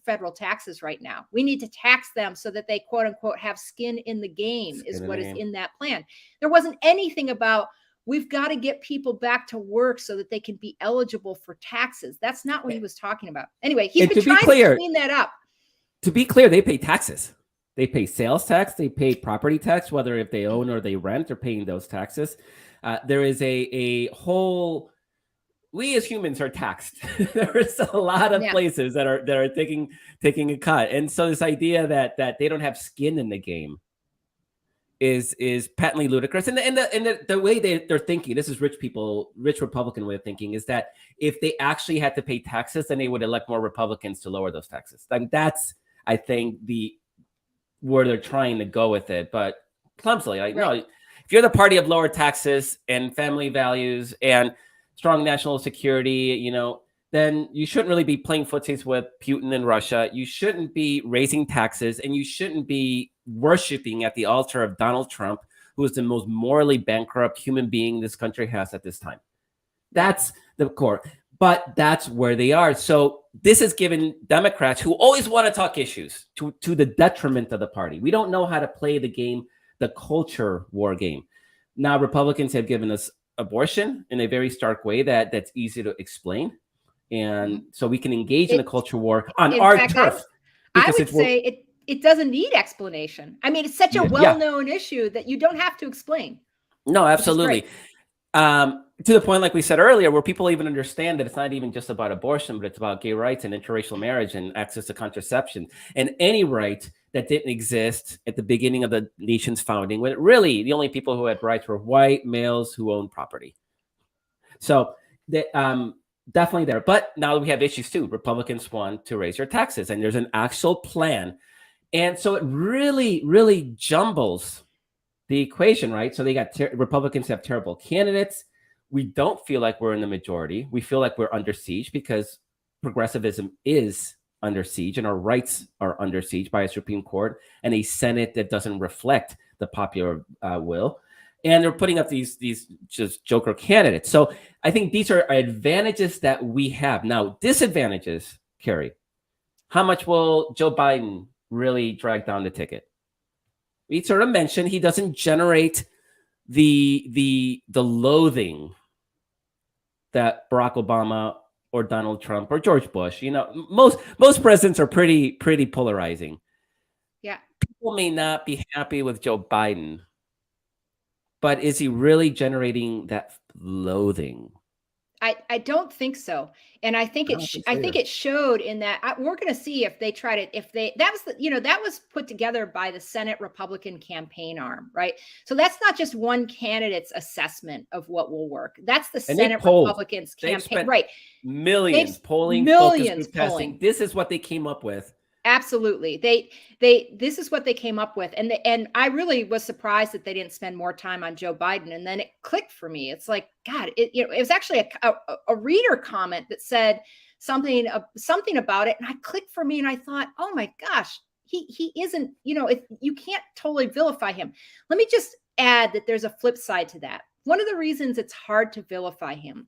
federal taxes right now. We need to tax them so that they, quote unquote, have skin in the game is what is in that plan. There wasn't anything about we've got to get people back to work so that they can be eligible for taxes. That's not what he was talking about. Anyway, he's been trying to clean that up. To be clear, they pay taxes. They pay sales tax. They pay property tax, whether if they own or they rent, they're paying those taxes. There is a whole... We as humans are taxed. There's a lot of places that are taking a cut, and so this idea that they don't have skin in the game is patently ludicrous. And the way they're thinking, this is rich Republican way of thinking, is that if they actually had to pay taxes, then they would elect more Republicans to lower those taxes. And that's, I think, where they're trying to go with it, but clumsily. No, if you're the party of lower taxes and family values and strong national security, then you shouldn't really be playing footsies with Putin and Russia. You shouldn't be raising taxes, and you shouldn't be worshiping at the altar of Donald Trump, who is the most morally bankrupt human being this country has at this time. That's the core. But that's where they are. So this has given Democrats who always want to talk issues to the detriment of the party. We don't know how to play the game, the culture war game. Now, Republicans have given us abortion in a very stark way that's easy to explain, and so we can engage in a culture war on our turf. I would say it doesn't need explanation. I mean, it's such a well-known issue that you don't have to explain. No, absolutely. To the point, like we said earlier, where people even understand that it's not even just about abortion, but it's about gay rights and interracial marriage and access to contraception and any right that didn't exist at the beginning of the nation's founding, when really the only people who had rights were white males who owned property. So definitely there. But now we have issues too. Republicans want to raise your taxes, and there's an actual plan. And so it really, really jumbles the equation, right? So they got Republicans have terrible candidates. We don't feel like we're in the majority. We feel like we're under siege because progressivism is under siege, and our rights are under siege by a Supreme Court and a Senate that doesn't reflect the popular will. And they're putting up these just joker candidates. So I think these are advantages that we have. Now, disadvantages, Carrie, how much will Joe Biden really drag down the ticket? We sort of mentioned he doesn't generate the loathing that Barack Obama or Donald Trump or George Bush. You know, most presidents are pretty polarizing. Yeah. People may not be happy with Joe Biden, but is he really generating that loathing? I don't think so. And I think I don't think so I think either. it showed in that we're going to see if they try to, that was that was put together by the Senate Republican campaign arm, right? So that's not just one candidate's assessment of what will work. That's the And they Senate polled. Republicans They've campaign, spent right? millions polling, focus Millions group testing. polling. This is what they came up with. Absolutely. This is what they came up with. And I really was surprised that they didn't spend more time on Joe Biden. And then it clicked for me. It's like, God, it was actually a reader comment that said something about it. And I clicked for me and I thought, oh my gosh, he isn't, if you can't totally vilify him. Let me just add that there's a flip side to that. One of the reasons it's hard to vilify him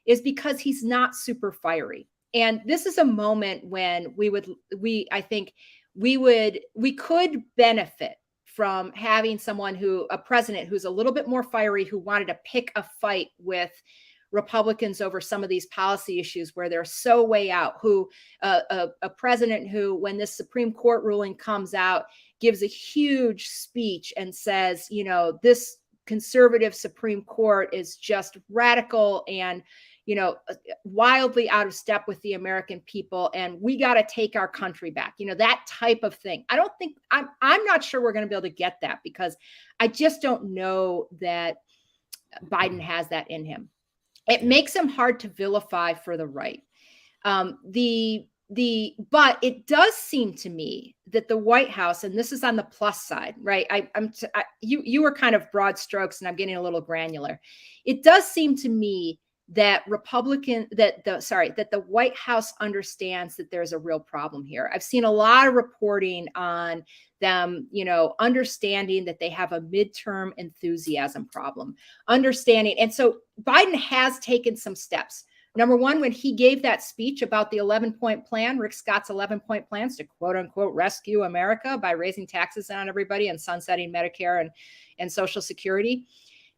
is because he's not super fiery. And this is a moment when we could benefit from having a president who's a little bit more fiery, who wanted to pick a fight with Republicans over some of these policy issues where they're so way out, a president who, when this Supreme Court ruling comes out, gives a huge speech and says, this conservative Supreme Court is just radical and wildly out of step with the American people, and we got to take our country back. That type of thing. I'm not sure we're going to be able to get that, because I just don't know that Biden has that in him. It makes him hard to vilify for the right. But it does seem to me that the White House, and this is on the plus side, right? You were kind of broad strokes, and I'm getting a little granular. It does seem to me that the White House understands that there's a real problem here. I've seen a lot of reporting on them, understanding that they have a midterm enthusiasm problem, understanding. And so Biden has taken some steps. Number one, when he gave that speech about the 11-point plan, Rick Scott's 11-point plans to quote unquote rescue America by raising taxes on everybody and sunsetting Medicare and Social Security.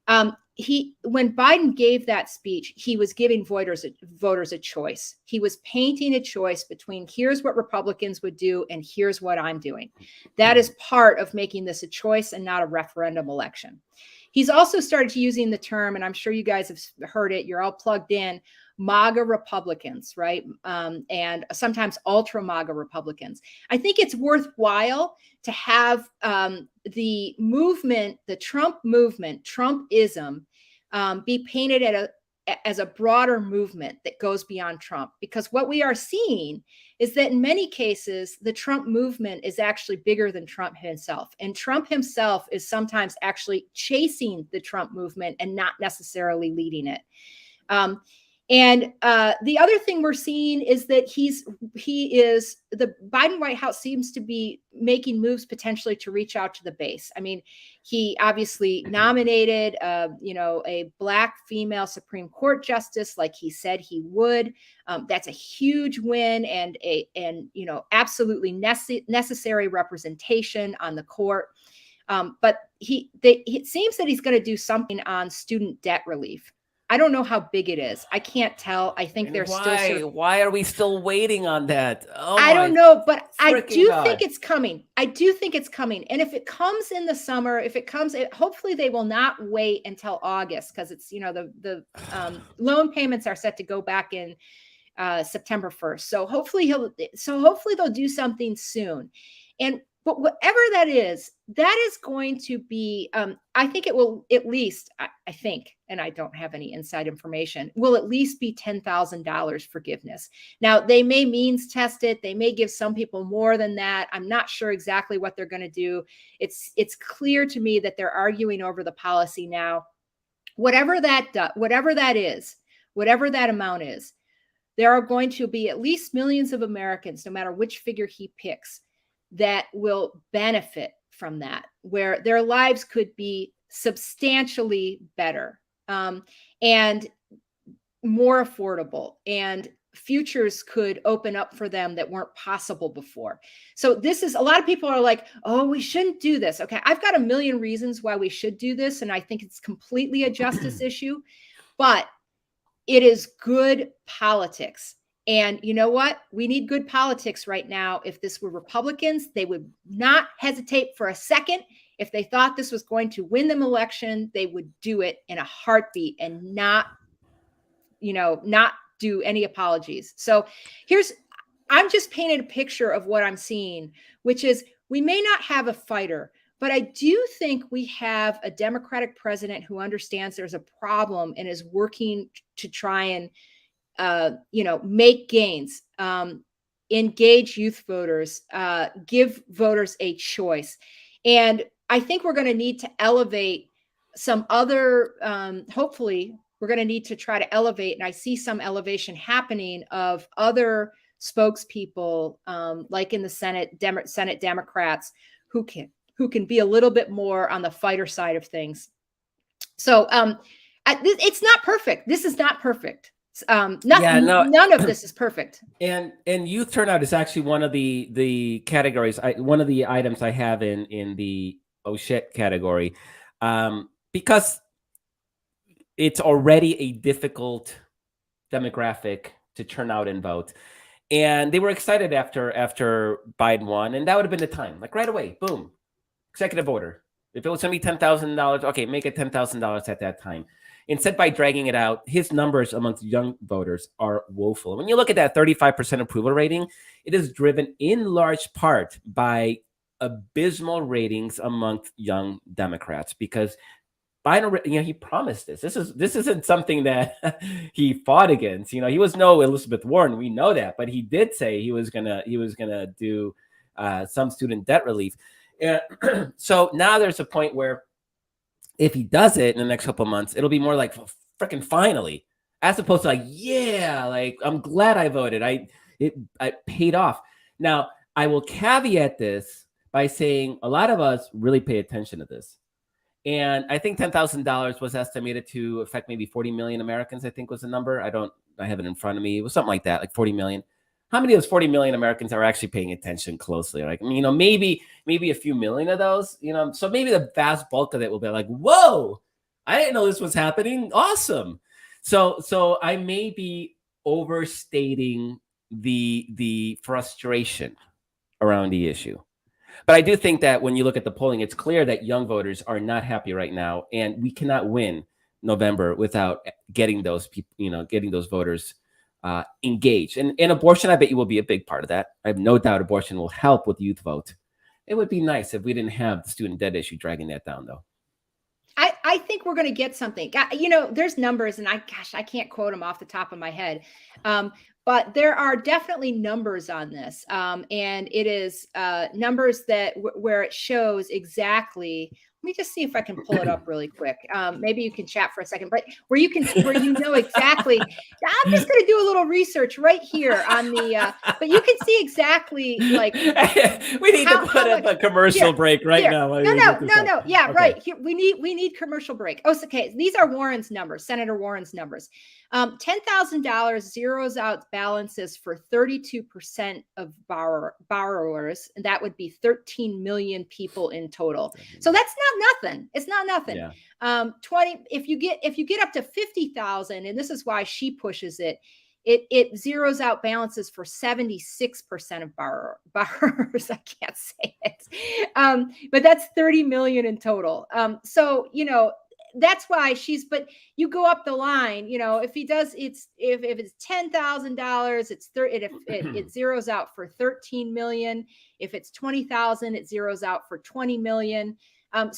When Biden gave that speech, he was giving voters a choice. He was painting a choice between here's what Republicans would do and here's what I'm doing. That is part of making this a choice and not a referendum election. He's also started using the term, and I'm sure you guys have heard it, you're all plugged in, MAGA Republicans, right? And sometimes ultra MAGA Republicans. I think it's worthwhile to have the movement, the Trump movement, Trumpism, be painted as a broader movement that goes beyond Trump. Because what we are seeing is that in many cases, the Trump movement is actually bigger than Trump himself. And Trump himself is sometimes actually chasing the Trump movement and not necessarily leading it. And the other thing we're seeing is that the Biden White House seems to be making moves potentially to reach out to the base. I mean, he obviously nominated, a Black female Supreme Court justice, like he said he would. That's a huge win and absolutely necessary representation on the court. But it seems that he's going to do something on student debt relief. I don't know how big it is. I can't tell. I think there's still. Why are we still waiting on that? Oh, I don't know, but I do God. think it's coming. And if it comes in the summer, hopefully they will not wait until August, because it's, the loan payments are set to go back in September 1st. So hopefully they'll do something soon. But whatever that is going to be, I think it will at least, I think, and I don't have any inside information, will at least be $10,000 forgiveness. Now, they may means test it. They may give some people more than that. I'm not sure exactly what they're going to do. It's clear to me that they're arguing over the policy now. Whatever that is, whatever that amount is, there are going to be at least millions of Americans, no matter which figure he picks, that will benefit from that, where their lives could be substantially better and more affordable, and futures could open up for them that weren't possible before. So a lot of people are like, oh, we shouldn't do this. Okay, I've got a million reasons why we should do this, and I think it's completely a justice issue. But it is good politics. And you know what? We need good politics right now. If this were Republicans, they would not hesitate for a second. If they thought this was going to win them election, they would do it in a heartbeat and not do any apologies. So I'm just painting a picture of what I'm seeing, which is we may not have a fighter, but I do think we have a Democratic president who understands there's a problem and is working to try and make gains, engage youth voters, give voters a choice. And I think we're going to need to elevate some other, hopefully we're going to need to try to elevate. And I see some elevation happening of other spokespeople, like in the Senate Democrats who can be a little bit more on the fighter side of things. So it's not perfect. This is not perfect. None of this is perfect. And youth turnout is actually one of the categories. One of the items I have in the oh shit category, because it's already a difficult demographic to turn out and vote. And they were excited after Biden won, and that would have been the time, like right away, boom, executive order. If it was going to be $10,000, okay, make it $10,000 at that time. Instead, by dragging it out, his numbers amongst young voters are woeful. When you look at that 35% approval rating, it is driven in large part by abysmal ratings amongst young Democrats, because Biden, he promised this. This isn't something that he fought against. He was no Elizabeth Warren. We know that, but he did say he was gonna do some student debt relief. So now there's a point where if he does it in the next couple of months, it'll be more like freaking finally, as opposed to like, yeah, like I'm glad I voted. I paid off. Now I will caveat this by saying a lot of us really pay attention to this. And I think $10,000 was estimated to affect maybe 40 million Americans, I think was the number. I have it in front of me. It was something like that, like 40 million. How many of those 40 million Americans are actually paying attention closely? Like, maybe a few million of those, so maybe the vast bulk of it will be like, whoa, I didn't know this was happening. Awesome. So I may be overstating the frustration around the issue. But I do think that when you look at the polling, it's clear that young voters are not happy right now, and we cannot win November without getting those people, getting those voters engaged. And abortion, I bet you will be a big part of that. I have no doubt abortion will help with youth vote. It would be nice if we didn't have the student debt issue dragging that down, though. I think we're going to get something. There's numbers, and I can't quote them off the top of my head. But there are definitely numbers on this. And it is numbers where it shows exactly. Let me just see if I can pull it up really quick. Maybe you can chat for a second, but where you know exactly. I'm just going to do a little research right here on the. But you can see exactly like. We need to put up a commercial break right now. No. Yeah, okay. Right. Here, we need commercial break. Oh, okay. These are Warren's numbers, Senator Warren's numbers. $10,000 zeroes out balances for 32% of borrowers, and that would be 13 million people in total. So that's not nothing. It's not nothing. Yeah. 20. If you get up to 50,000, and this is why she pushes it. It zeroes out balances for 76% of borrowers. I can't say it, but that's 30 million in total. So that's why but you go up the line, if he does, if it's $10,000, it zeroes out for 13 million. If it's 20,000, it zeroes out for 20 million. And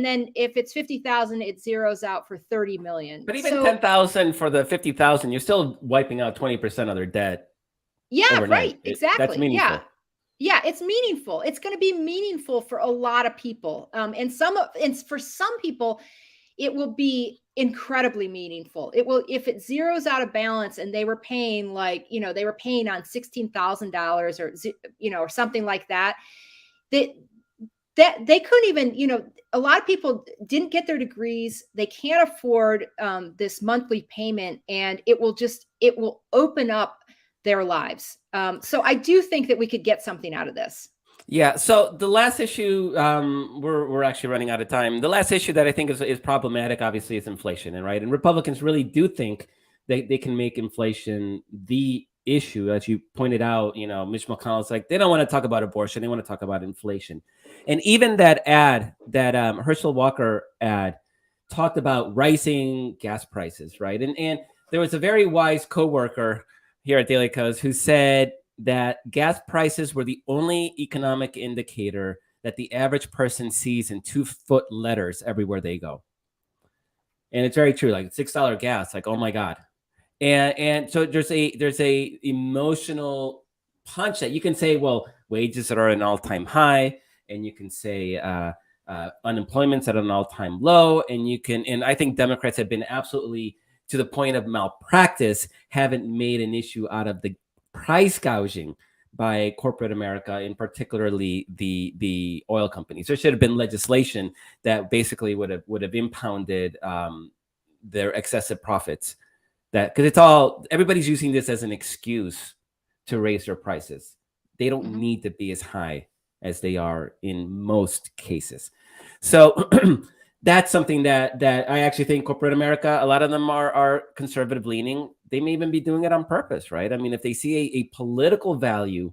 then if it's 50,000, it zeroes out for 30 million. But even 10,000 for the 50,000, you're still wiping out 20% of their debt. Yeah, overnight. Right. Exactly. That's meaningful. Yeah, it's meaningful. It's going to be meaningful for a lot of people. And for some people, it will be incredibly meaningful. It will, if it zeroes out of balance and they were paying on $16,000 or something like that, that they couldn't even, a lot of people didn't get their degrees. They can't afford this monthly payment, and it will open up their lives. So I do think that we could get something out of this. Yeah. So the last issue, we're actually running out of time. The last issue that I think is problematic, obviously, is inflation, and Republicans really do think they can make inflation the issue. As you pointed out, Mitch McConnell's like, they don't want to talk about abortion, they want to talk about inflation. And even that ad, that Herschel Walker ad, talked about rising gas prices, right? And there was a very wise coworker here at Daily Kos who said that gas prices were the only economic indicator that the average person sees in 2-foot letters everywhere they go. And it's very true. Like $6 gas, like, oh my God. And so there's a emotional punch that you can say, well, wages are at an all-time high, and you can say unemployment's at an all-time low, and I think Democrats have been absolutely, to the point of malpractice, haven't made an issue out of the price gouging by corporate America, and particularly the oil companies. There should have been legislation that basically would have impounded their excessive profits. Because everybody's using this as an excuse to raise their prices. They don't need to be as high as they are in most cases. So that's something that I actually think corporate America, a lot of them are conservative leaning. They may even be doing it on purpose, right? I mean, if they see a political value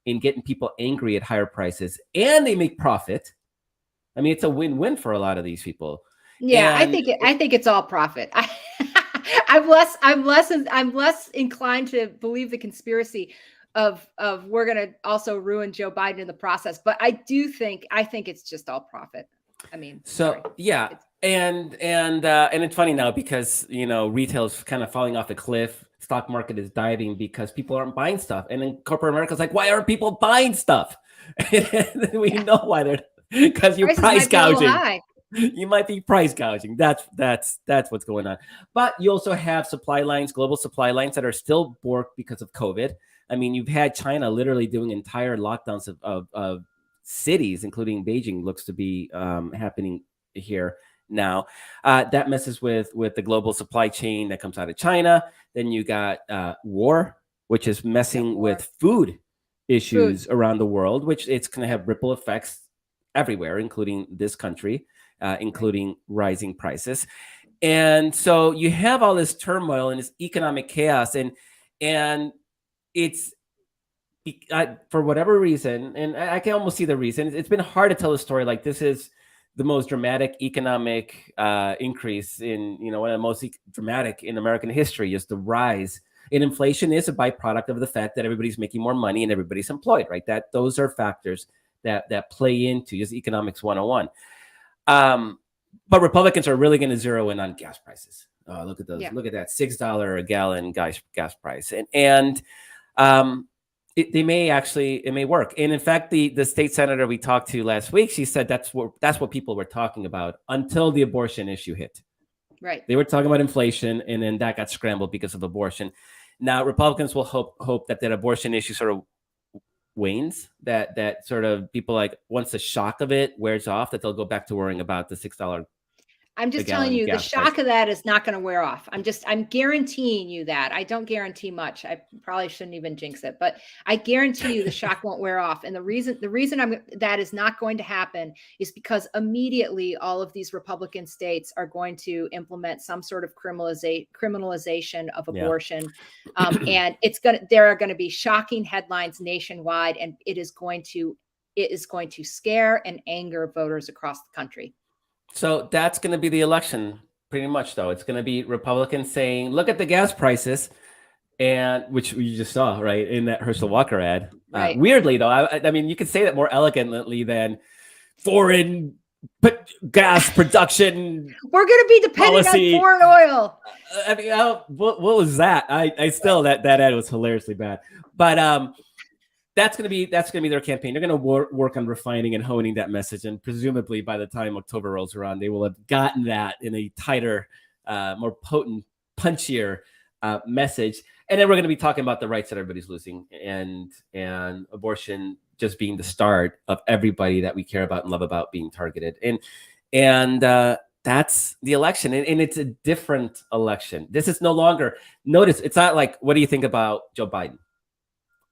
in getting people angry at higher prices and they make profit, I mean, it's a win-win for a lot of these people. Yeah, I think it's all profit. I'm less inclined to believe the conspiracy of we're going to also ruin Joe Biden in the process. But I think it's just all profit. I mean, so yeah, and it's funny now because retail's kind of falling off a cliff. Stock market is diving because people aren't buying stuff, and then corporate America's like, why aren't people buying stuff? And we know why they're, because you're price gouging. You might be price gouging. That's what's going on. But you also have supply lines, global supply lines that are still borked because of COVID. I mean, you've had China literally doing entire lockdowns of cities, including Beijing, looks to be happening here now. That messes with the global supply chain that comes out of China. Then you got war, which is messing with food issues around the world, which it's going to have ripple effects everywhere, including this country. Including rising prices. And so you have all this turmoil and this economic chaos, and it's for whatever reason, and I can almost see the reason. It's been hard to tell a story like this is the most dramatic economic increase in, one of the most dramatic in American history is the rise in inflation is a byproduct of the fact that everybody's making more money and everybody's employed, right? Those are factors that play into just economics 101. But Republicans are really going to zero in on gas prices. Look at those. Yeah. Look at that $6 a gallon gas price, and it may work. And in fact, the state senator we talked to last week, she said that's what people were talking about until the abortion issue hit. Right. They were talking about inflation, and then that got scrambled because of abortion. Now Republicans will hope that abortion issue sort of wanes, that sort of people, like, once the shock of it wears off, that they'll go back to worrying about the $6. I'm just telling you, the shock of that is not going to wear off. I'm guaranteeing you that. I don't guarantee much. I probably shouldn't even jinx it, but I guarantee you the shock won't wear off. And the reason that is not going to happen is because immediately all of these Republican states are going to implement some sort of criminalization of abortion. And there are going to be shocking headlines nationwide, and it is going to scare and anger voters across the country. So that's going to be the election, pretty much, though. It's going to be Republicans saying, look at the gas prices, and which we just saw, right, in that Herschel Walker ad. Right. Weirdly, though, I mean, you could say that more elegantly than foreign gas production. We're going to be dependent on foreign oil. I mean, what was that? I still, that ad was hilariously bad. But that's going to be their campaign. They're going to work on refining and honing that message, and presumably by the time October rolls around, they will have gotten that in a tighter, more potent, punchier message. And then we're going to be talking about the rights that everybody's losing, and abortion just being the start of everybody that we care about and love about being targeted. And that's the election, and it's a different election. This is no longer, notice, it's not like, what do you think about Joe Biden?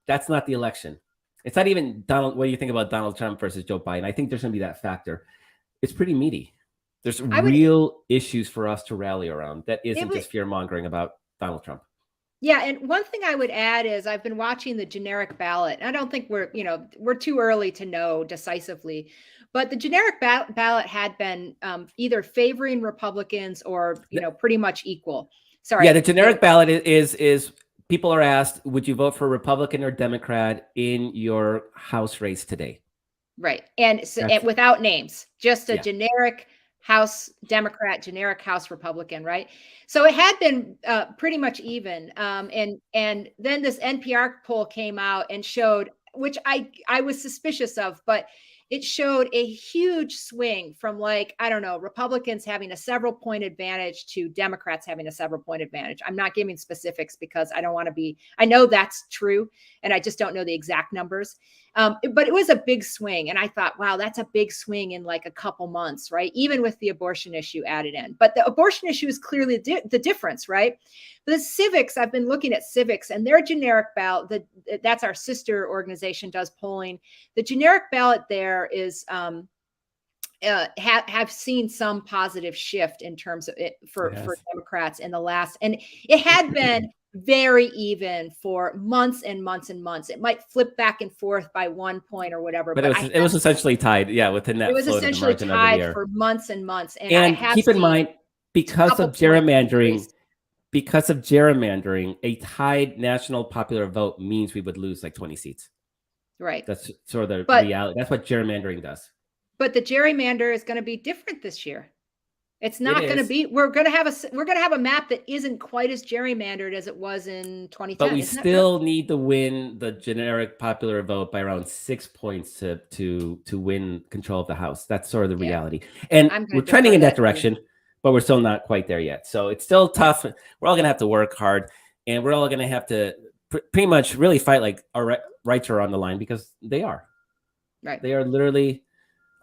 That's not the election. It's not even what do you think about Donald Trump versus Joe Biden? I think there's going to be that factor. It's pretty meaty. There's real issues for us to rally around that isn't just fear mongering about Donald Trump. Yeah, and one thing I would add is I've been watching the generic ballot. I don't think we're too early to know decisively, but the generic ballot had been either favoring Republicans or pretty much equal. Sorry. Yeah, the generic ballot is people are asked, would you vote for Republican or Democrat in your House race today? Right, and without names, just a generic House Democrat, generic House Republican, right? So it had been pretty much even. And then this NPR poll came out and showed, which I was suspicious of, but it showed a huge swing from Republicans having a several point advantage to Democrats having a several point advantage. I'm not giving specifics because I don't want to be, I know that's true. And I just don't know the exact numbers. But it was a big swing. And I thought, wow, that's a big swing in like a couple months, right? Even with the abortion issue added in. But the abortion issue is clearly the difference, right? The civics, I've been looking at civics and their generic ballot, that's our sister organization does polling. The generic ballot there is have seen some positive shift in terms of it for Democrats in the last, and it had been very even for months and months and months. It might flip back and forth by 1 point or whatever, but it was essentially tied. Yeah, within that. It was essentially tied for months and months. And keep in mind, because of gerrymandering, a tied national popular vote means we would lose like 20 seats. Right. That's sort of the reality. That's what gerrymandering does. But the gerrymander is going to be different this year. It's not going to be. We're going to have a map that isn't quite as gerrymandered as it was in 2010. But we still need to win the generic popular vote by around 6 points to win control of the House. That's sort of the reality. And we're trending in that direction, but we're still not quite there yet. So it's still tough. We're all going to have to work hard, and we're all going to have to pretty much really fight like our rights are on the line, because they are. Right. They are literally,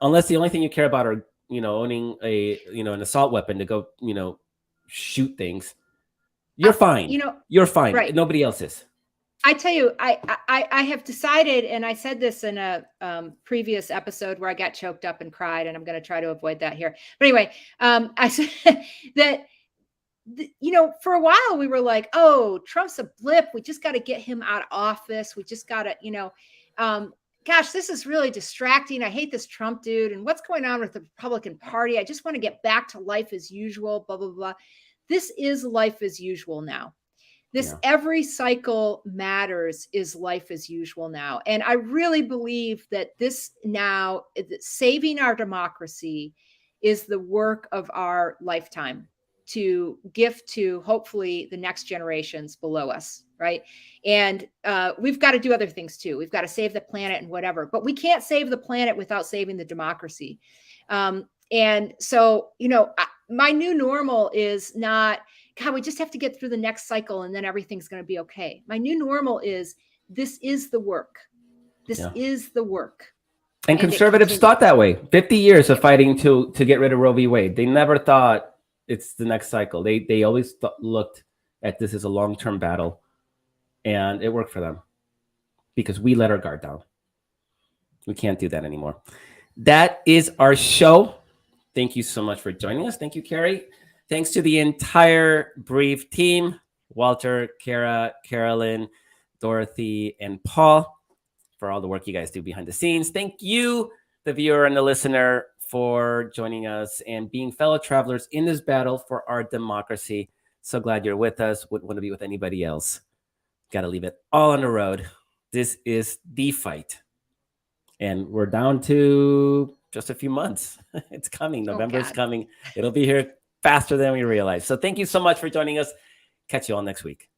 unless the only thing you care about are owning an assault weapon to go, shoot things. You're fine. You're fine. Right. Nobody else is. I tell you, I have decided, and I said this in a previous episode where I got choked up and cried, and I'm going to try to avoid that here. But anyway, I said that, for a while we were like, oh, Trump's a blip. We just got to get him out of office. We just got to, gosh, this is really distracting. I hate this Trump dude. And what's going on with the Republican Party? I just want to get back to life as usual, blah, blah, blah. This is life as usual now. Every cycle matters is life as usual now. And I really believe that this now, saving our democracy is the work of our lifetime to gift to hopefully the next generations below us. Right. And we've got to do other things too. We've got to save the planet and whatever, but we can't save the planet without saving the democracy. And so, my new normal is not, God, we just have to get through the next cycle and then everything's going to be okay. My new normal is, this is the work. This is the work. And conservatives thought that way. 50 years of fighting to get rid of Roe v. Wade. They never thought it's the next cycle. They always looked at this as a long-term battle. And it worked for them because we let our guard down. We can't do that anymore. That is our show. Thank you so much for joining us. Thank you, Carrie. Thanks to the entire Brief team, Walter, Kara, Carolyn, Dorothy, and Paul, for all the work you guys do behind the scenes. Thank you, the viewer and the listener, for joining us and being fellow travelers in this battle for our democracy. So glad you're with us. Wouldn't want to be with anybody else. Got to leave it all on the road. This is the fight. And we're down to just a few months. It's coming. November's coming. It'll be here faster than we realize. So thank you so much for joining us. Catch you all next week.